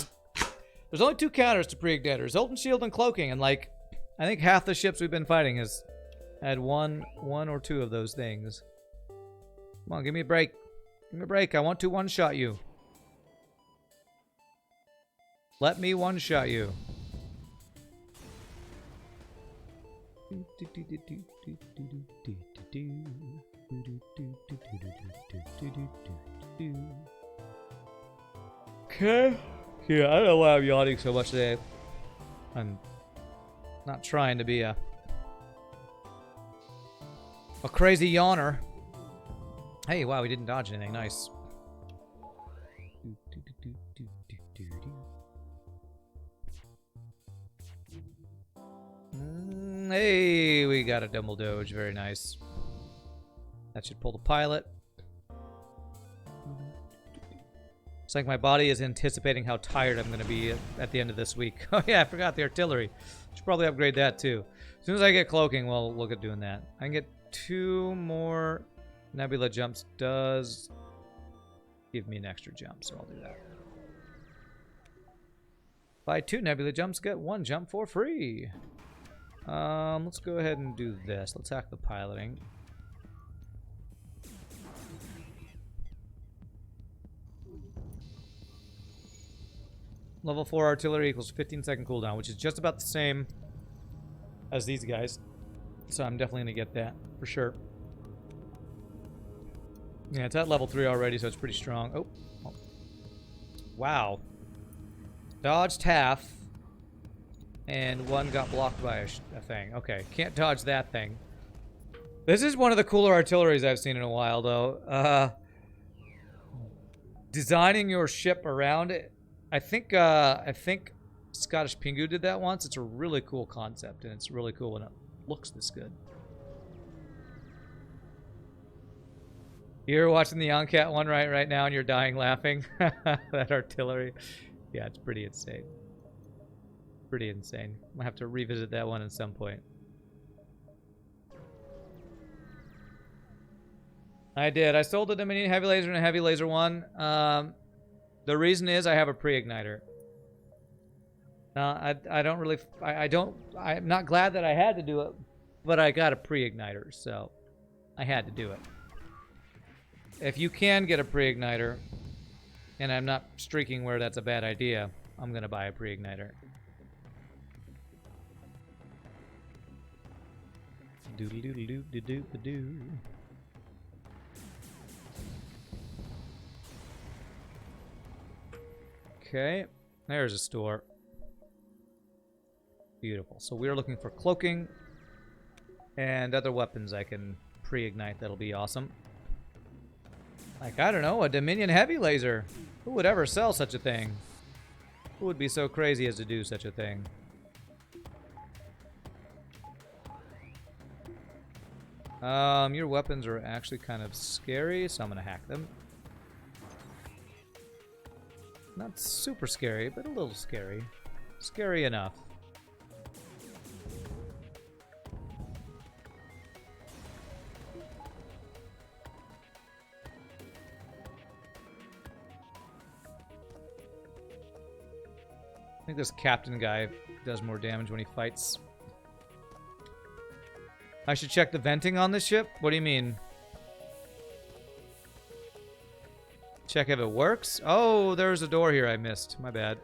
There's only 2 counters to pre-igniter. Zoltan Shield and Cloaking, and like, I think half the ships we've been fighting has had one or 2 of those things. Come on, give me a break. Give me a break. I want to one-shot you. Let me one-shot you. Okay. Yeah, I don't know why I'm yawning so much today. I'm not trying to be a crazy yawner. Hey, wow, we didn't dodge anything. Nice. Hey, we got a double doge. Very nice. That should pull the pilot. It's like my body is anticipating how tired I'm going to be at the end of this week. Oh yeah, I forgot the artillery. Should probably upgrade that too. As soon as I get cloaking, we'll look at doing that. I can get 2 more nebula jumps. Does give me an extra jump, so I'll do that. Buy 2 nebula jumps, get 1 jump for free. Let's go ahead and do this. Let's hack the piloting. Level 4 artillery equals 15-second cooldown, which is just about the same as these guys. So I'm definitely going to get that, for sure. Yeah, it's at level 3 already, so it's pretty strong. Oh. Wow. Dodged half. And 1 got blocked by a thing. Okay, can't dodge that thing. This is one of the cooler artilleries I've seen in a while, though. Designing your ship around it. I think Scottish Pingu did that once. It's a really cool concept, and it's really cool when it looks this good. You're watching the Yoncat one right now, and you're dying laughing. That artillery. Yeah, it's pretty insane. Pretty insane. I'm gonna have to revisit that one at some point. I did. I sold a Dominion Heavy Laser and a Heavy Laser 1. The reason is I have a pre-igniter. I don't really... I'm not glad that I had to do it, but I got a pre-igniter, so I had to do it. If you can get a pre-igniter, and I'm not streaking where that's a bad idea, I'm going to buy a pre-igniter. Doodle-doodle-doo-doo-doo-doo-doo. Okay, there's a store. Beautiful. So we're looking for cloaking and other weapons I can pre-ignite. That'll be awesome. Like, I don't know, a Dominion heavy laser. Who would ever sell such a thing? Who would be so crazy as to do such a thing? Your weapons are actually kind of scary, so I'm gonna hack them. Not super scary, but a little scary. Scary enough. I think this captain guy does more damage when he fights. I should check the venting on this ship? What do you mean? Check if it works? Oh, there's a door here I missed. My bad.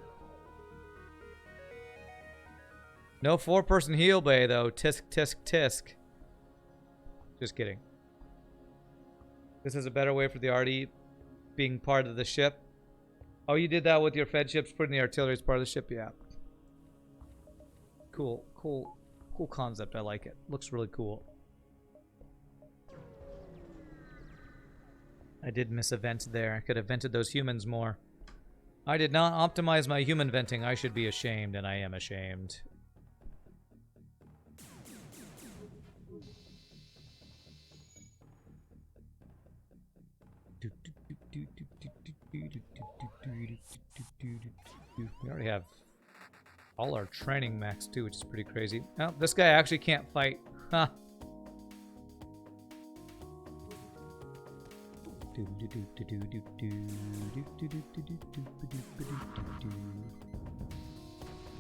No 4-person heal bay, though. Tisk, tisk, tisk. Just kidding. This is a better way for the RD being part of the ship. Oh, you did that with your fed ships, putting the artillery as part of the ship? Yeah. Cool, cool, cool concept. I like it. Looks really cool. I did miss a vent there. I could have vented those humans more. I did not optimize my human venting. I should be ashamed, and I am ashamed. We already have all our training max too, which is pretty crazy. Oh, this guy actually can't fight. Huh.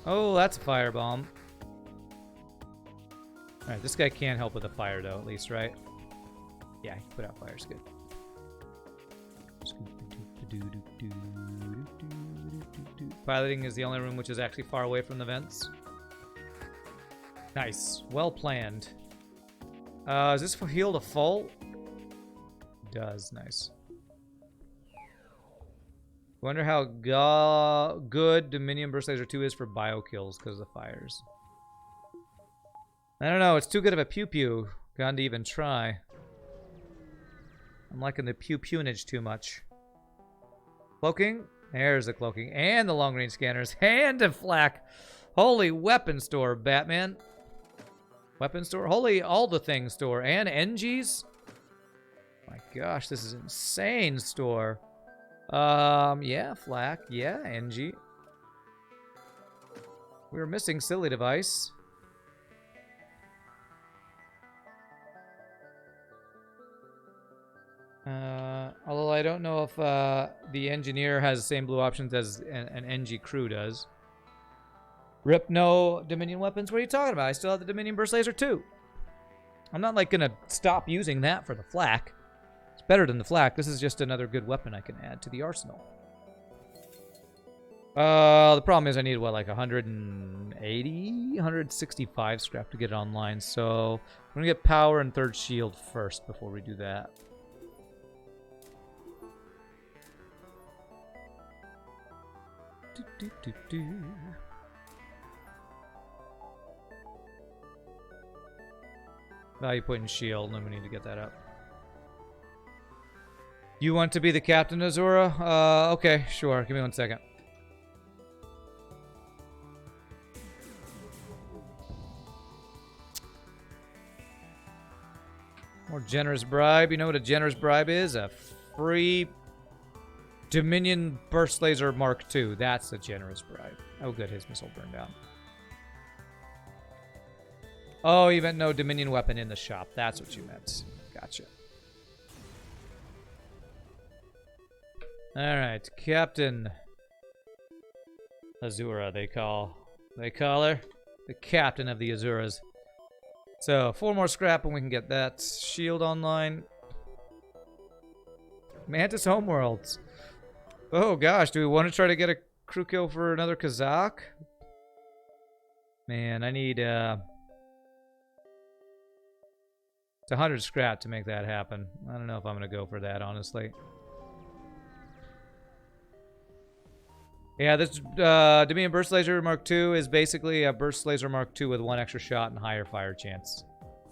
Oh, that's a firebomb. Alright, this guy can't help with the fire though, at least, right? Yeah, he put out fires, good. Piloting is the only room which is actually far away from the vents. Nice. Well planned. Is this for heal to full? Does. Nice. Wonder how good Dominion Burst Laser 2 is for bio kills because of the fires. I don't know. It's too good of a pew-pew gun to even try. I'm liking the pew-pewnage too much. Cloaking? There's the cloaking. And the long-range scanners. And a flak. Holy weapon store, Batman. Weapon store? Holy all the things store. And NGs? My gosh, this is insane store. Yeah, flak. Yeah, NG. We were missing silly device. Although I don't know if the engineer has the same blue options as an NG crew does. Rip, no Dominion weapons? What are you talking about? I still have the Dominion Burst Laser 2. I'm not like gonna stop using that for the flak. It's better than the flak. This is just another good weapon I can add to the arsenal. The problem is I need, what, like 180? 165 scrap to get it online. So I'm gonna get power and third shield first before we do that. Value point and shield, and we need to get that up. You want to be the captain, Azura? Okay, sure. Give me 1 second. More generous bribe. You know what a generous bribe is? A free Dominion Burst Laser Mark II. That's a generous bribe. Oh, good. His missile burned down. Oh, you meant no Dominion weapon in the shop. That's what you meant. Gotcha. Alright. Captain Azura, they call her. The captain of the Azuras. So, 4 more scrap and we can get that shield online. Mantis Homeworlds. Oh gosh, do we want to try to get a crew kill for another Kazakh? Man, I need it's 100 scrap to make that happen. I don't know if I'm gonna go for that, honestly. Yeah, this Dominion Burst Laser Mark II is basically a Burst Laser Mark II with 1 extra shot and higher fire chance.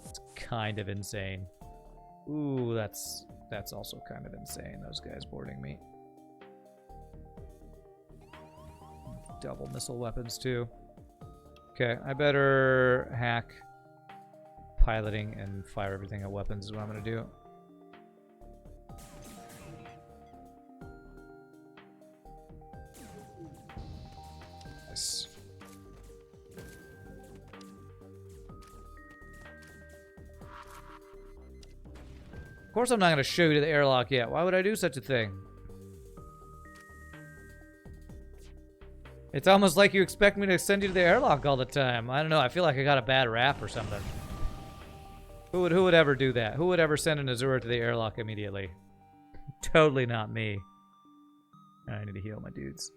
It's kind of insane. Ooh, that's also kind of insane, those guys boarding me. Double missile weapons, too. Okay, I better hack piloting and fire everything at weapons is what I'm going to do. Nice. Of course I'm not going to show you to the airlock yet. Why would I do such a thing? It's almost like you expect me to send you to the airlock all the time. I don't know. I feel like I got a bad rap or something. Who would ever do that? Who would ever send an Azura to the airlock immediately? Totally not me. I need to heal my dudes.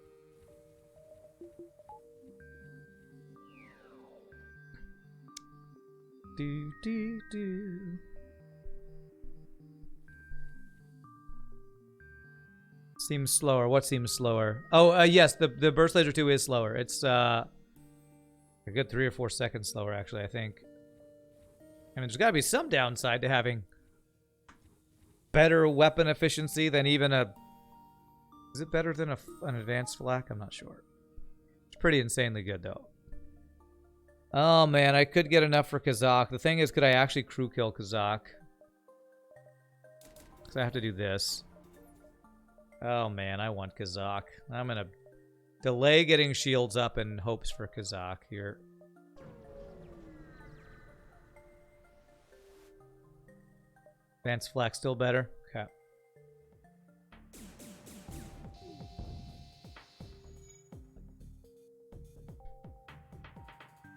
Do do do. Seems slower. What seems slower? Oh, yes, the Burst Laser 2 is slower. It's a good 3 or 4 seconds slower, actually, I think. I mean, there's got to be some downside to having better weapon efficiency than even a... Is it better than an advanced flak? I'm not sure. It's pretty insanely good, though. Oh, man, I could get enough for Kazakh. The thing is, could I actually crew kill Kazakh? Because I have to do this. Oh, man, I want Kazakh. I'm going to delay getting shields up in hopes for Kazakh here. Advanced flak still better? Okay.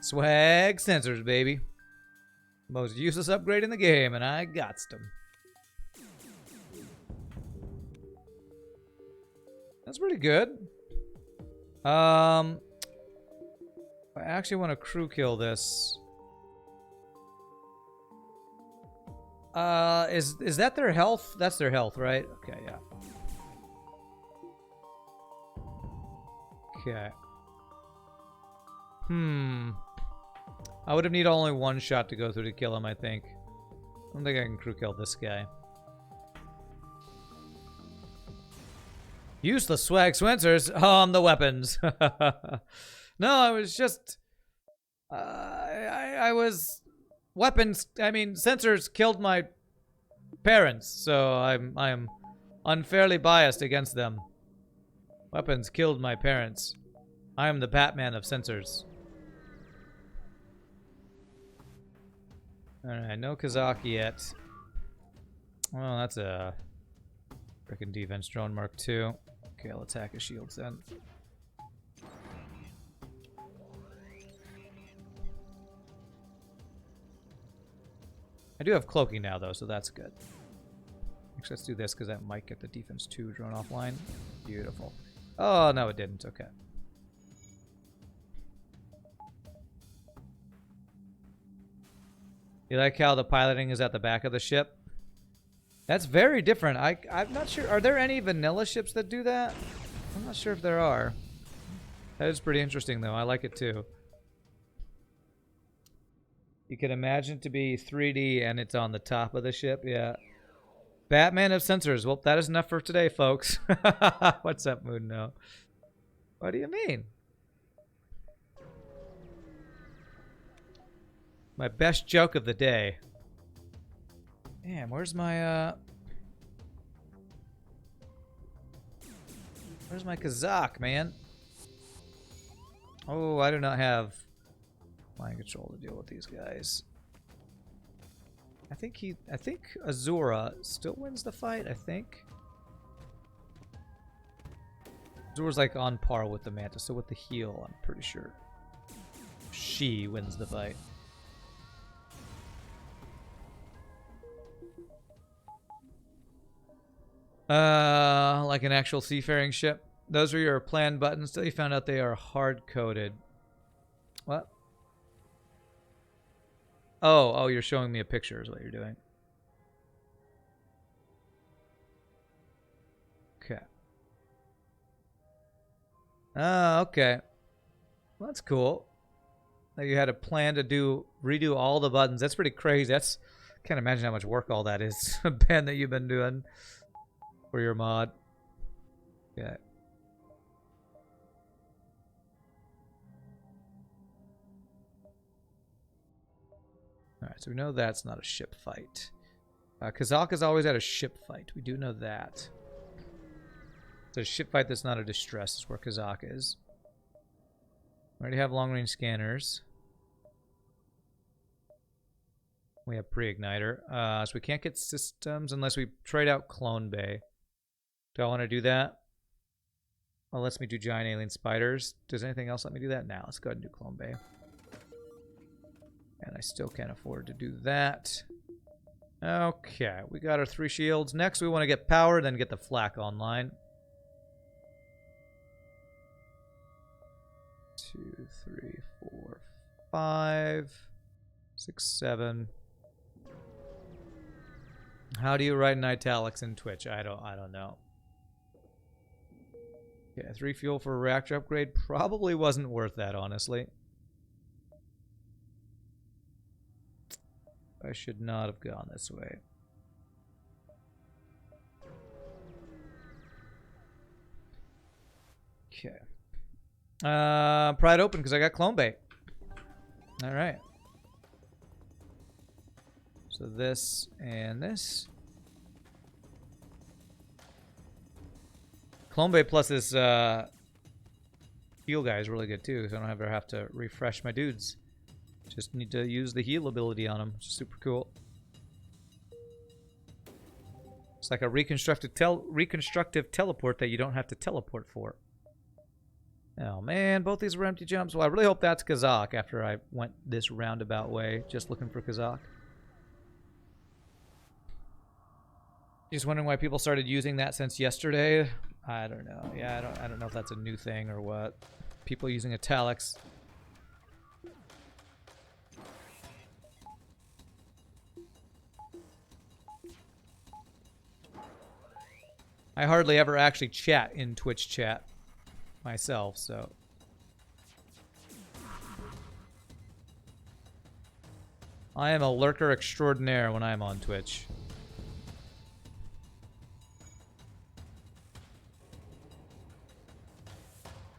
Swag sensors, baby. Most useless upgrade in the game, and I got them. That's pretty good. I actually want to crew kill this. Is that their health? That's their health, right? Okay, yeah. Okay. I would have needed only 1 shot to go through to kill him, I think. I don't think I can crew kill this guy. Useless swag sensors. The weapons. No, I was just... I was... Weapons, I mean, sensors killed my parents, so I'm unfairly biased against them. Weapons killed my parents. I am the Batman of sensors. Alright, no Kazakh yet. Well, that's a frickin' defense drone Mark II. Okay, I'll attack his shields then. I do have cloaking now, though, so that's good. Actually, let's do this, because that might get the defense 2 drone offline. Beautiful. Oh, no, it didn't. Okay. You like how the piloting is at the back of the ship? That's very different. I'm not sure. Are there any vanilla ships that do that? I'm not sure if there are. That is pretty interesting, though. I like it, too. You can imagine to be 3D and it's on the top of the ship. Yeah. Batman of sensors. Well, that is enough for today, folks. What's up, Moon? No. What do you mean? My best joke of the day. Damn, where's my Kazakh, man? Oh, I do not have mind control to deal with these guys. I think Azura still wins the fight, I think. Azura's like on par with the Manta, so with the heal, I'm pretty sure she wins the fight. Like an actual seafaring ship. Those are your plan buttons till you found out they are hard-coded. What? Oh, you're showing me a picture is what you're doing. Okay. Oh, okay. Well, that's cool. That you had a plan to redo all the buttons. That's pretty crazy. Can't imagine how much work all that is, Ben, that you've been doing for your mod. Yeah. Alright, so we know that's not a ship fight. Kazak has always had a ship fight. We do know that. So a ship fight that's not a distress is where Kazak is. We already have long-range scanners. We have pre-igniter. So we can't get systems unless we trade out Clone Bay. Do I want to do that? Well, it lets me do giant alien spiders. Does anything else let me do that? Now, let's go ahead and do Clone Bay. And I still can't afford to do that. Okay, we got our 3 shields. Next, we want to get power, then get the flak online. 2, 3, 4, 5, 6, 7. How do you write in italics in Twitch? I don't know. Yeah, 3 fuel for a reactor upgrade probably wasn't worth that, honestly. I should not have gone this way. Okay. Pry it open because I got Clone Bay. Alright. So this and this. Clone Bay plus this heal guy is really good too, so I don't ever have to refresh my dudes. Just need to use the heal ability on them. Super cool. It's like a reconstructive teleport that you don't have to teleport for. Oh man, both these were empty jumps. Well, I really hope that's Kazak after I went this roundabout way, just looking for Kazak. Just wondering why people started using that since yesterday. I don't know. Yeah, I don't know if that's a new thing or what. People using italics. I hardly ever actually chat in Twitch chat myself, so. I am a lurker extraordinaire when I'm on Twitch.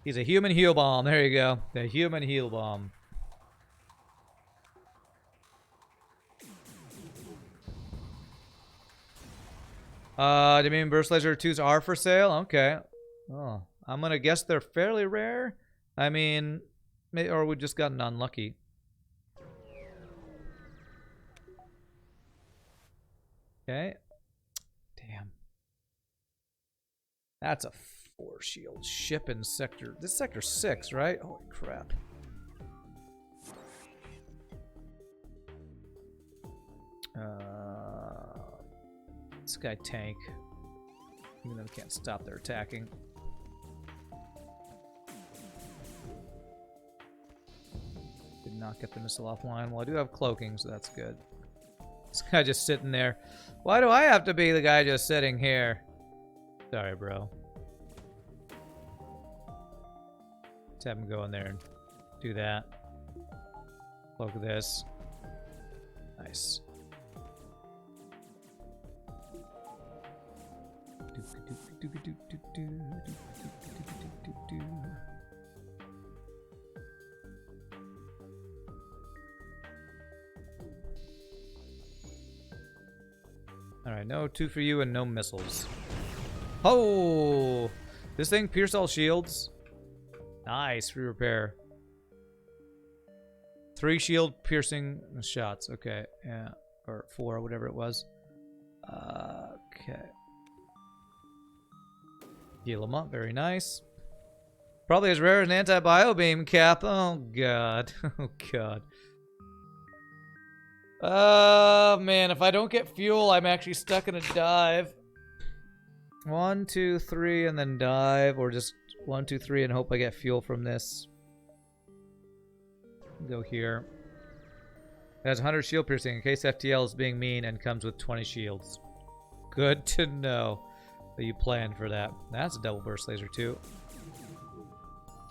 He's a human heal bomb. There you go. The human heal bomb. Do you mean Burst Laser 2s are for sale? Okay. Oh, I'm gonna guess they're fairly rare. I mean, or we just gotten unlucky. Okay. Damn. That's a 4 shield ship in sector. This sector 6, right? Holy crap. This guy tank. Even though we can't stop their attacking. Did not get the missile offline. Well, I do have cloaking, so that's good. This guy just sitting there. Why do I have to be the guy just sitting here? Sorry, bro. Let's have him go in there and do that. Cloak this. Nice. Alright, no 2 for you and no missiles. Oh! This thing pierce all shields. Nice, free repair. 3 shield piercing shots. Okay, yeah. Or 4, whatever it was. Okay. Heal him up, very nice. Probably as rare as an anti-bio beam cap. Oh god. Oh god. Oh man, if I don't get fuel, I'm actually stuck in a dive. 1, 2, 3, and then dive, or just 1, 2, 3, and hope I get fuel from this. Go here. It has 100 shield piercing in case FTL is being mean and comes with 20 shields. Good to know that you planned for that. That's a double burst laser too.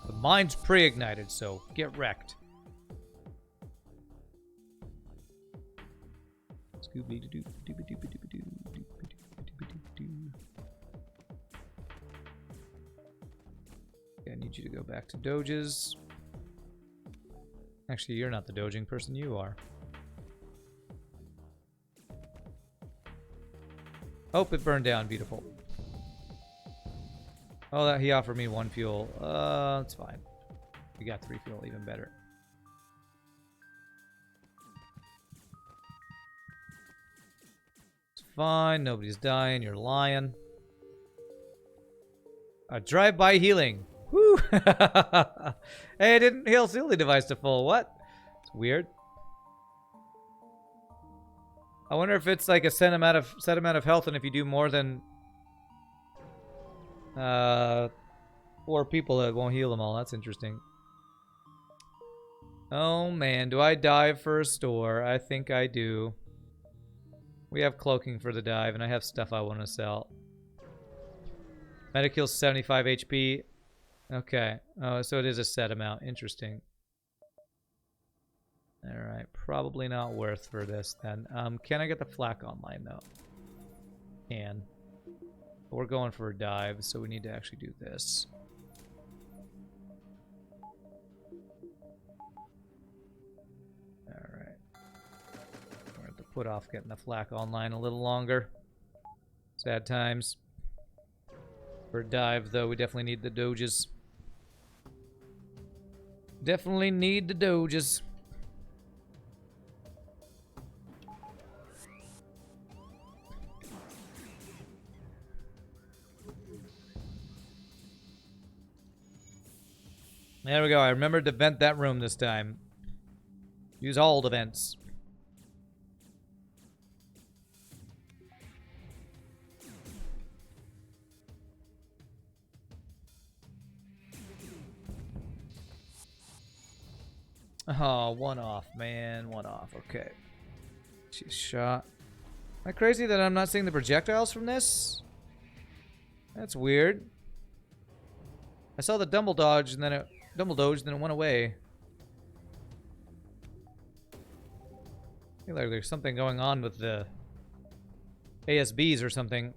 The mine's pre-ignited, so get wrecked. Okay, I need you to go back to doges. Actually, you're not the doging person, you are. Oh, it burned down. Beautiful. Oh, that he offered me 1 fuel. It's fine. We got 3 fuel, even better. It's fine. Nobody's dying. You're lying. Drive-by healing. Woo! Hey, I didn't heal healing device to full. What? It's weird. I wonder if it's like a set amount of health, and if you do more than 4 people, it won't heal them all. That's interesting. Oh man, do I dive for a store? I think I do. We have cloaking for the dive, and I have stuff I want to sell. Medic heals 75 HP. Okay. Oh, so it is a set amount. Interesting. Alright, probably not worth for this then. Can I get the flak online though? Can. We're going for a dive, so we need to actually do this. Alright. We're going to have to put off getting the flak online a little longer. Sad times. For a dive though, we definitely need the doges. Definitely need the doges. There we go. I remembered to vent that room this time. Use all the vents. Oh, 1 off, man. 1 off. Okay. She's shot. Am I crazy that I'm not seeing the projectiles from this? That's weird. I saw the double dodge and then it went away. I feel like there's something going on with the ASBs or something.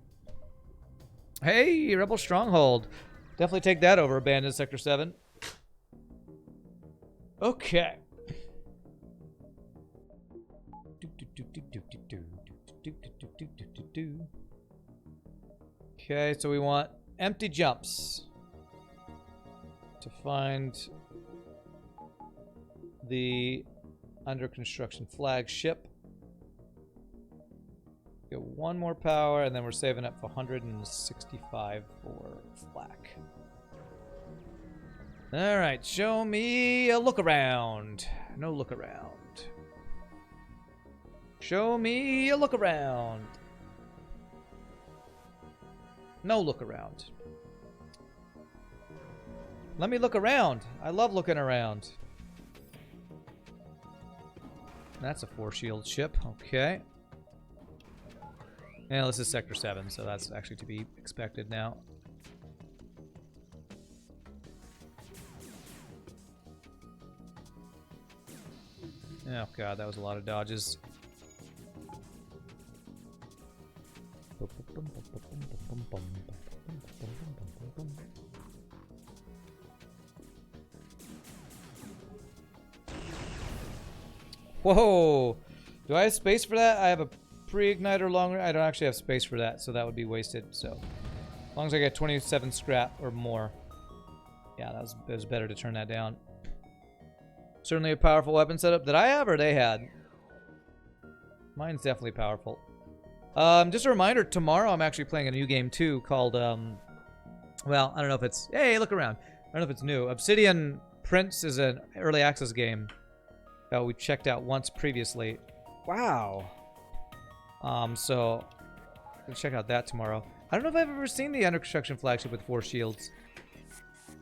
Hey, Rebel Stronghold. Definitely take that over Abandoned Sector 7. Okay. Okay, so we want empty jumps to find the under construction flagship. Get 1 more power, and then we're saving up for 165 for flak. Alright, show me a look around. No look around. Show me a look around. No look around. Let me look around. I love looking around. That's a 4-shield ship. Okay. Yeah, this is Sector 7, so that's actually to be expected now. Oh god, that was a lot of dodges. Whoa! Do I have space for that? I have a pre-igniter longer. I don't actually have space for that, so that would be wasted. So, as long as I get 27 scrap or more. Yeah, it was better to turn that down. Certainly a powerful weapon setup that I have or they had. Mine's definitely powerful. Just a reminder, tomorrow I'm actually playing a new game too called, well, I don't know if it's, hey, look around. I don't know if it's new. Obsidian Prince is an early access game that we checked out once previously. Wow. So, I'll check out that tomorrow. I don't know if I've ever seen the under construction flagship with 4 shields.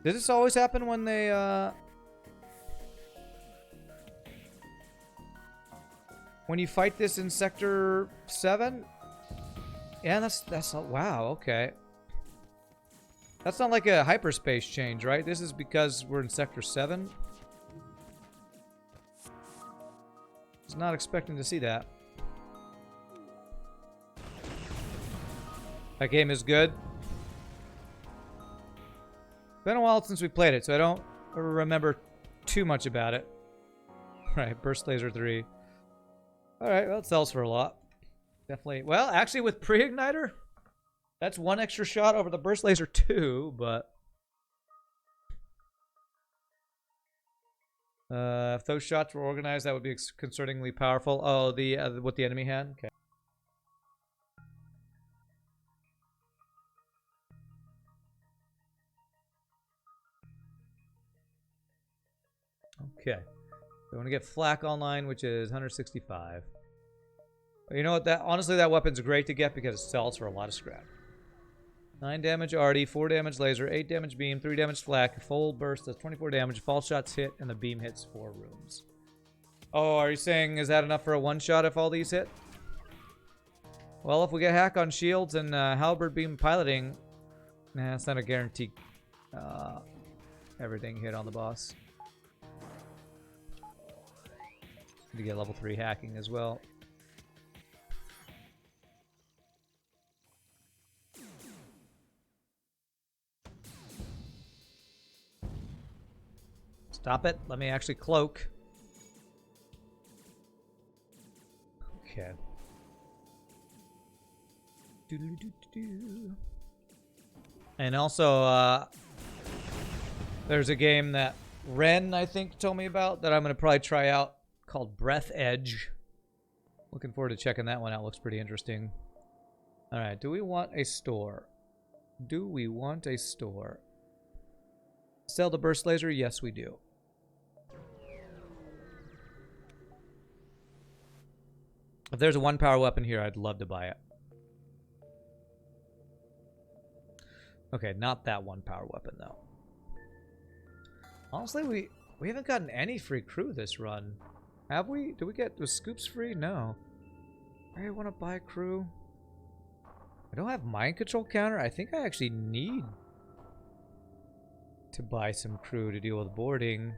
Does this always happen when they, when you fight this in Sector 7? Yeah, that's wow, okay. That's not like a hyperspace change, right? This is because we're in Sector 7. I was not expecting to see that. That game is good. Been a while since we played it, so I don't remember too much about it. Right, Burst Laser 3. Alright, well, it sells for a lot. Definitely. Well, actually, with Pre-Igniter, that's one extra shot over the Burst Laser 2, but... if those shots were organized, that would be concerningly powerful. Oh, what the enemy had? Okay. Okay. So I want to get Flak online, which is 165. You know what? Honestly, that weapon's great to get because it sells for a lot of scrap. 9 damage arty, 4 damage laser, 8 damage beam, 3 damage flak, full burst does 24 damage, fall shots hit, and the beam hits 4 rooms. Oh, are you saying is that enough for a one-shot if all these hit? Well, if we get hack on shields and halberd beam piloting, nah, it's not a guarantee everything hit on the boss. To get level 3 hacking as well. Stop it. Let me actually cloak. Okay. And also, there's a game that Ren, I think, told me about that I'm going to probably try out called Breath Edge. Looking forward to checking that one out. Looks pretty interesting. Alright, do we want a store? Do we want a store? Sell the burst laser? Yes, we do. If there's a 1-power weapon here, I'd love to buy it. Okay, not that 1-power weapon, though. Honestly, we haven't gotten any free crew this run. Have we? Did we get... Was Scoops free? No. I want to buy crew. I don't have mind control counter. I think I actually need to buy some crew to deal with boarding.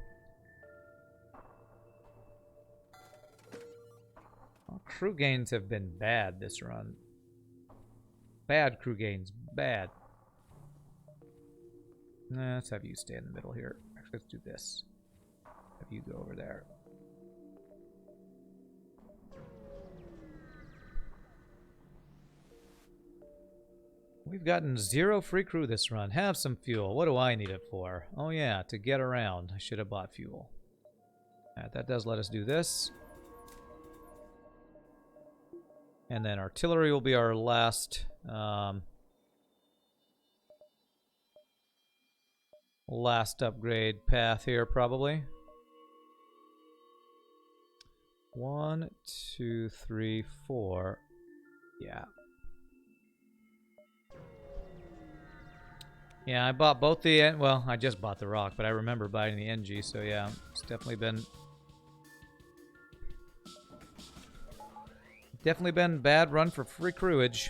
Well, crew gains have been bad this run. Bad crew gains. Bad. Nah, let's have you stay in the middle here. Actually, let's do this. Have you go over there. We've gotten 0 free crew this run. Have some fuel. What do I need it for? Oh yeah, to get around. I should have bought fuel. Alright, that does let us do this. And then artillery will be our last last upgrade path here, probably. 1, 2, 3, 4. Yeah. Yeah, I bought both the... Well, I just bought the rock, but I remember buying the NG, so yeah, it's definitely been... Definitely been a bad run for free crewage.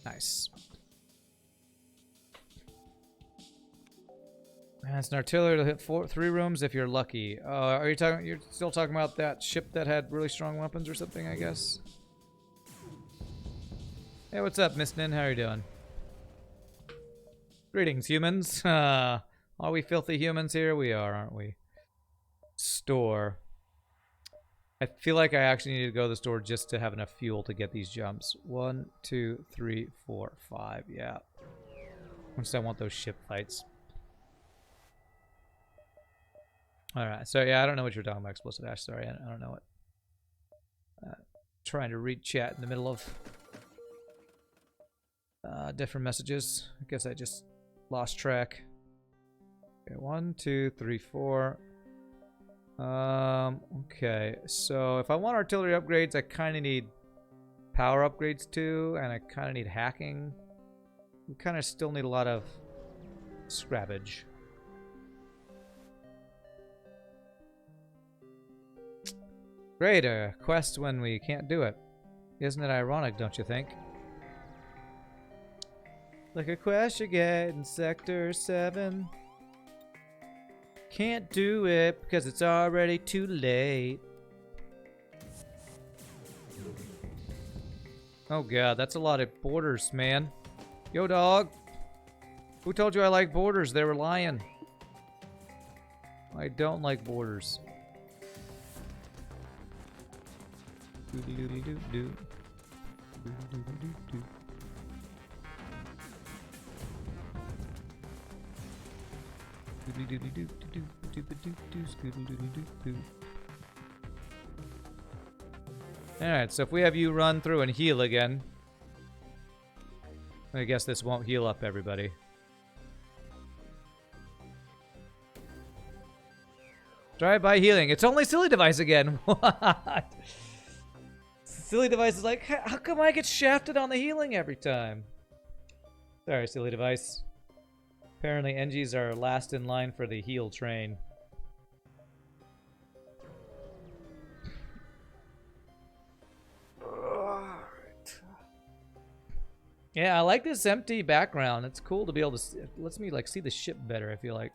Nice. That's an artillery to hit 3 rooms if you're lucky. Are you talking? You're still talking about that ship that had really strong weapons or something? I guess. Hey, what's up, Miss Nin? How are you doing? Greetings, humans. Are we filthy humans here? We are, aren't we? Store. I feel like I actually need to go to the store just to have enough fuel to get these jumps. 1, 2, 3, 4, 5. Yeah. Once I want those ship fights. Alright, so yeah, I don't know what you're talking about, Explosive Ash. Sorry, I don't know it. Trying to read chat in the middle of different messages. I guess I just lost track. Okay, 1, 2, 3, 4. Okay, so if I want artillery upgrades, I kind of need power upgrades too, and I kind of need hacking. We kind of still need a lot of scrappage. Great, a quest when we can't do it. Isn't it ironic, don't you think? Like a quest you get in Sector 7. Can't do it because it's already too late. Oh god, that's a lot of borders, man. Yo, dog. Who told you I like borders? They were lying. I don't like borders. Doodly-doodly-doo-doo. Doodly-doodly-doo-doo. Alright, so if we have you run through and heal again, I guess this won't heal up everybody. Drive-by healing. It's only Silly Device again. What? Silly Device is like, how come I get shafted on the healing every time? Sorry, Silly Device. Apparently, NGs are last in line for the heal train. Yeah, I like this empty background. It's cool to be able to see, it lets me like see the ship better, I feel like.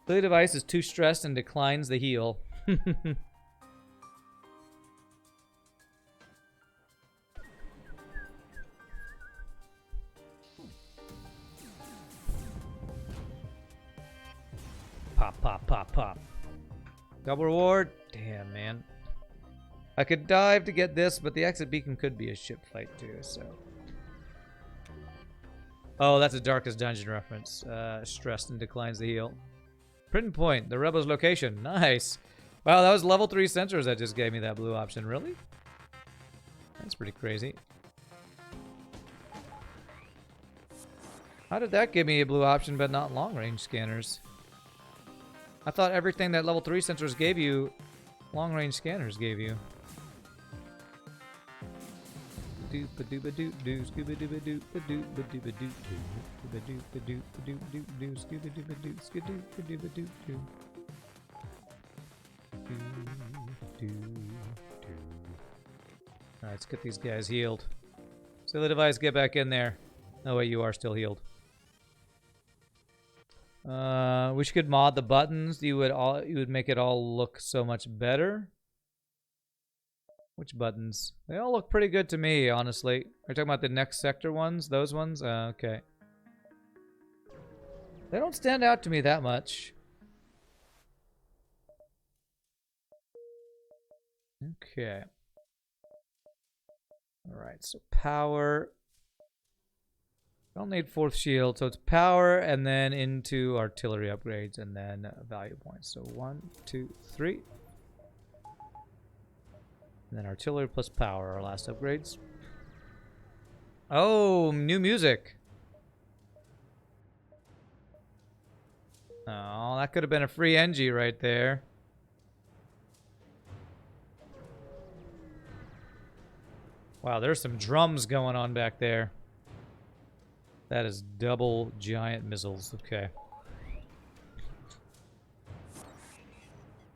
Silly Device is too stressed and declines the heal. Pop, pop, pop, pop. Double reward? Damn, man. I could dive to get this, but the exit beacon could be a ship fight too, so. Oh, that's a Darkest Dungeon reference. Stressed and declines the heal. Print point, the rebel's location. Nice. Wow, that was level 3 sensors that just gave me that blue option. Really? That's pretty crazy. How did that give me a blue option but not long range scanners? I thought everything that level 3 sensors gave you, long range scanners gave you. Alright, let's get these guys healed. Silly Device, get back in there. Oh wait, you are still healed. Wish you could mod the buttons. You would make it all look so much better. Which buttons? They all look pretty good to me, honestly. Are you talking about the next sector ones? Those ones? Okay. They don't stand out to me that much. Okay. Alright, so power. Don't need 4th shield, so it's power and then into artillery upgrades and then value points. So 1, 2, 3. And then artillery plus power, our last upgrades. Oh, new music. Oh, that could have been a free NG right there. Wow, there's some drums going on back there. That is double giant missiles. Okay.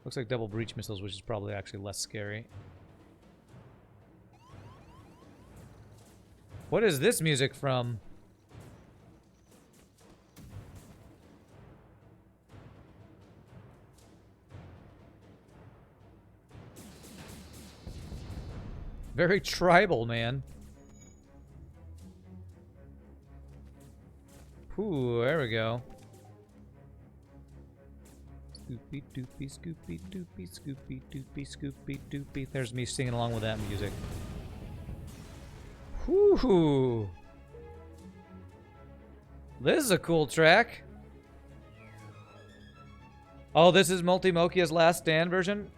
Looks like double breach missiles, which is probably actually less scary. What is this music from? Very tribal, man. Ooh, there we go. Scoopy doopy, scoopy doopy, scoopy doopy, scoopy doopy. There's me singing along with that music. Whoo! This is a cool track. Oh, this is Multimokia's Last Stand version?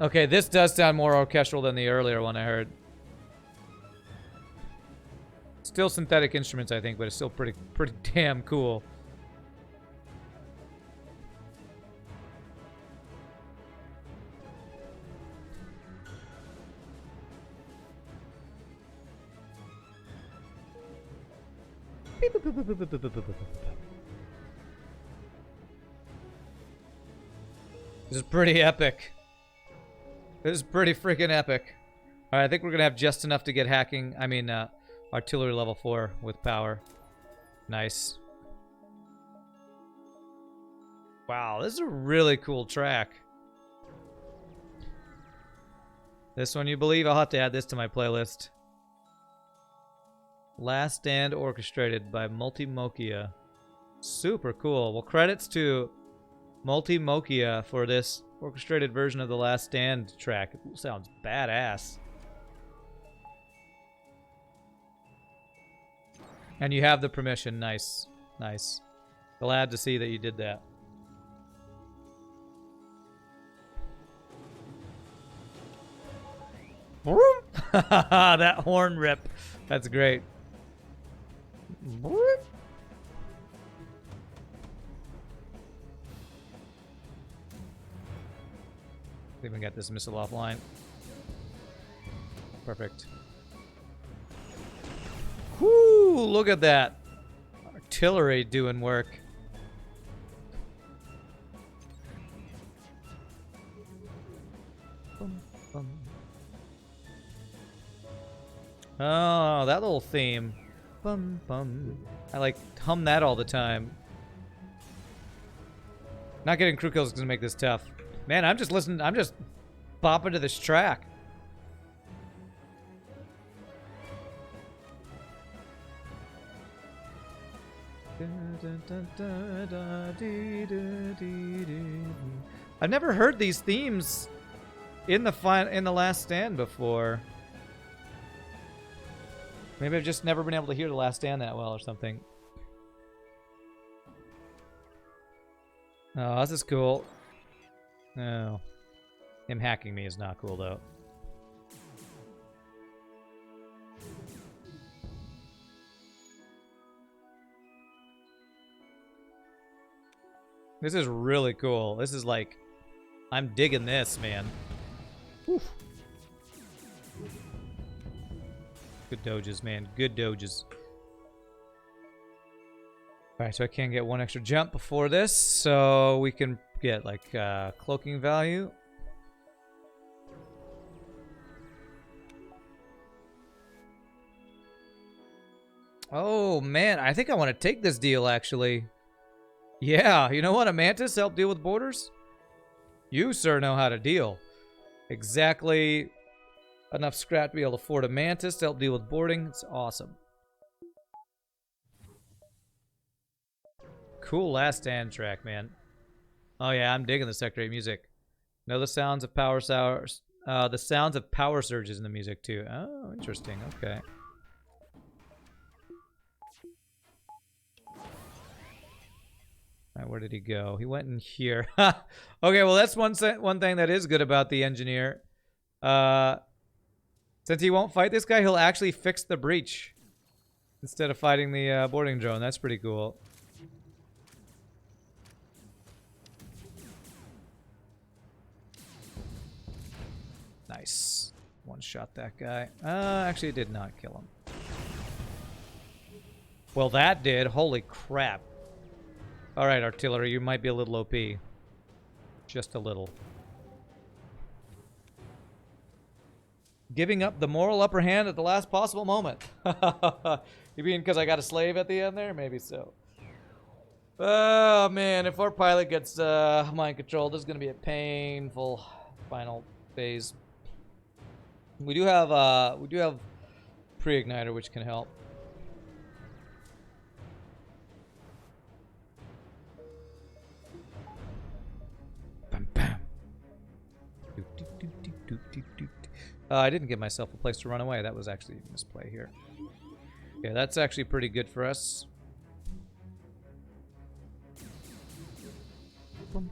Okay, this does sound more orchestral than the earlier one I heard. Still synthetic instruments, I think, but it's still pretty damn cool. This is pretty epic. This is pretty freaking epic. All right, I think we're gonna have just enough to get hacking. I mean, artillery level 4 with power. Nice. Wow, this is a really cool track. This one, you believe? I'll have to add this to my playlist. Last Stand Orchestrated by Multimokia. Super cool. Well, credits to Multimokia for this orchestrated version of the Last Stand track. It sounds badass. And you have the permission. Nice. Nice. Glad to see that you did that. That horn rip. That's great. Even got this missile offline. Perfect. Whoo! Look at that. Artillery doing work. Bum, bum. Oh, that little theme. Bum, bum. I like hum that all the time. Not getting crew kills is gonna make this tough. Man, I'm just listening. I'm just bopping to this track. I've never heard these themes in the Last Stand before. Maybe I've just never been able to hear the Last Stand that well or something. Oh, this is cool. No. Him hacking me is not cool, though. This is really cool. This is like... I'm digging this, man. Whew. Good doges, man. Good doges. Alright, so I can get one extra jump before this, so we can get, like, cloaking value. Oh, man. I think I want to take this deal, actually. Yeah, you know what? A Mantis help deal with borders? You, sir, know how to deal. Exactly enough scrap to be able to afford a Mantis to help deal with boarding. It's awesome. Cool Last Stand track, man. Oh yeah, I'm digging the Sector 8 music. Know the sounds of power surges in the music too. Oh, interesting. Okay. Alright, where did he go? He went in here. Okay, well that's one thing that is good about the engineer. Since he won't fight this guy, he'll actually fix the breach instead of fighting the boarding drone. That's pretty cool. Nice. One shot that guy. Actually it did not kill him. Well, that did. Holy crap. Alright, artillery, you might be a little OP. Just a little. Giving up the moral upper hand at the last possible moment. You mean because I got a slave at the end there? Maybe so. Oh, man, if our pilot gets mind control, this is going to be a painful final phase. We do have pre-igniter, which can help. Bam, bam. I didn't give myself a place to run away. That was actually a misplay here. Okay, that's actually pretty good for us. I'm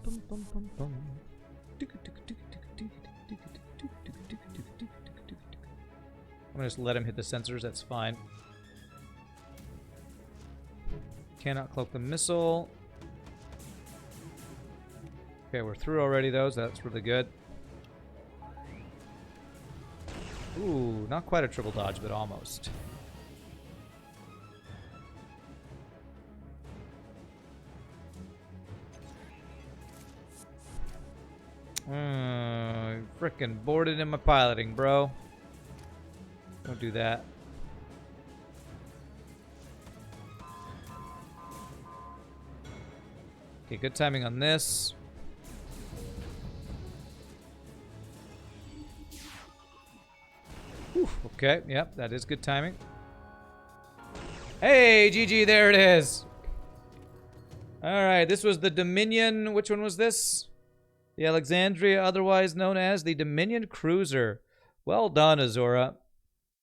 gonna just let him hit the sensors. That's fine. Cannot cloak the missile. Okay, we're through already, though, so that's really good. Ooh, not quite a triple dodge, but almost. Frickin' boarded in my piloting, bro. Don't do that. Okay, good timing on this. Whew, okay, yep, that is good timing. Hey, GG, there it is. Alright, this was the Dominion. Which one was this? The Alexandria, otherwise known as the Dominion Cruiser. Well done, Azura.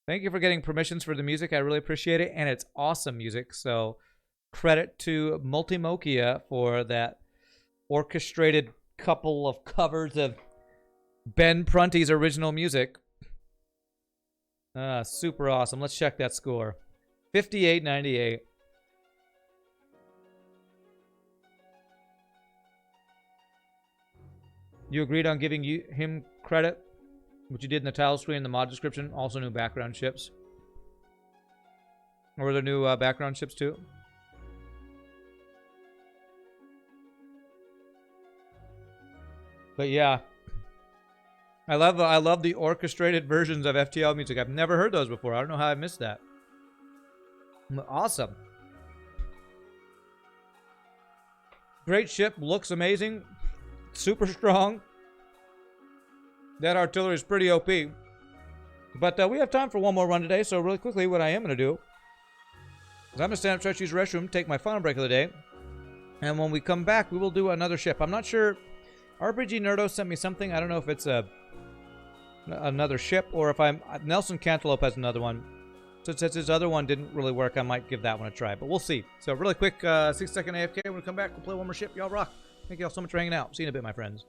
Thank you for getting permissions for the music. I really appreciate it, and it's awesome music. So, credit to Multimokia for that orchestrated couple of covers of Ben Prunty's original music. Super awesome. Let's check that score. 58.98. You agreed on giving him credit, which you did in the title screen and the mod description. Also new background ships. Or were there new background ships too? But yeah, I love the orchestrated versions of FTL music. I've never heard those before. I don't know how I missed that. Awesome. Great ship, looks amazing, super strong. That artillery is pretty OP. But we have time for one more run today, so really quickly what I am going to do is I'm going to stand up, try to use the restroom, take my final break of the day, and when we come back, we will do another ship. I'm not sure. RPG Nerdo sent me something. I don't know if it's another ship or if Nelson Cantaloupe has another one. So since his other one didn't really work, I might give that one a try. But we'll see. So really quick, 6-second AFK. When we come back, we'll play one more ship. Y'all rock. Thank you all so much for hanging out. See you in a bit, my friends.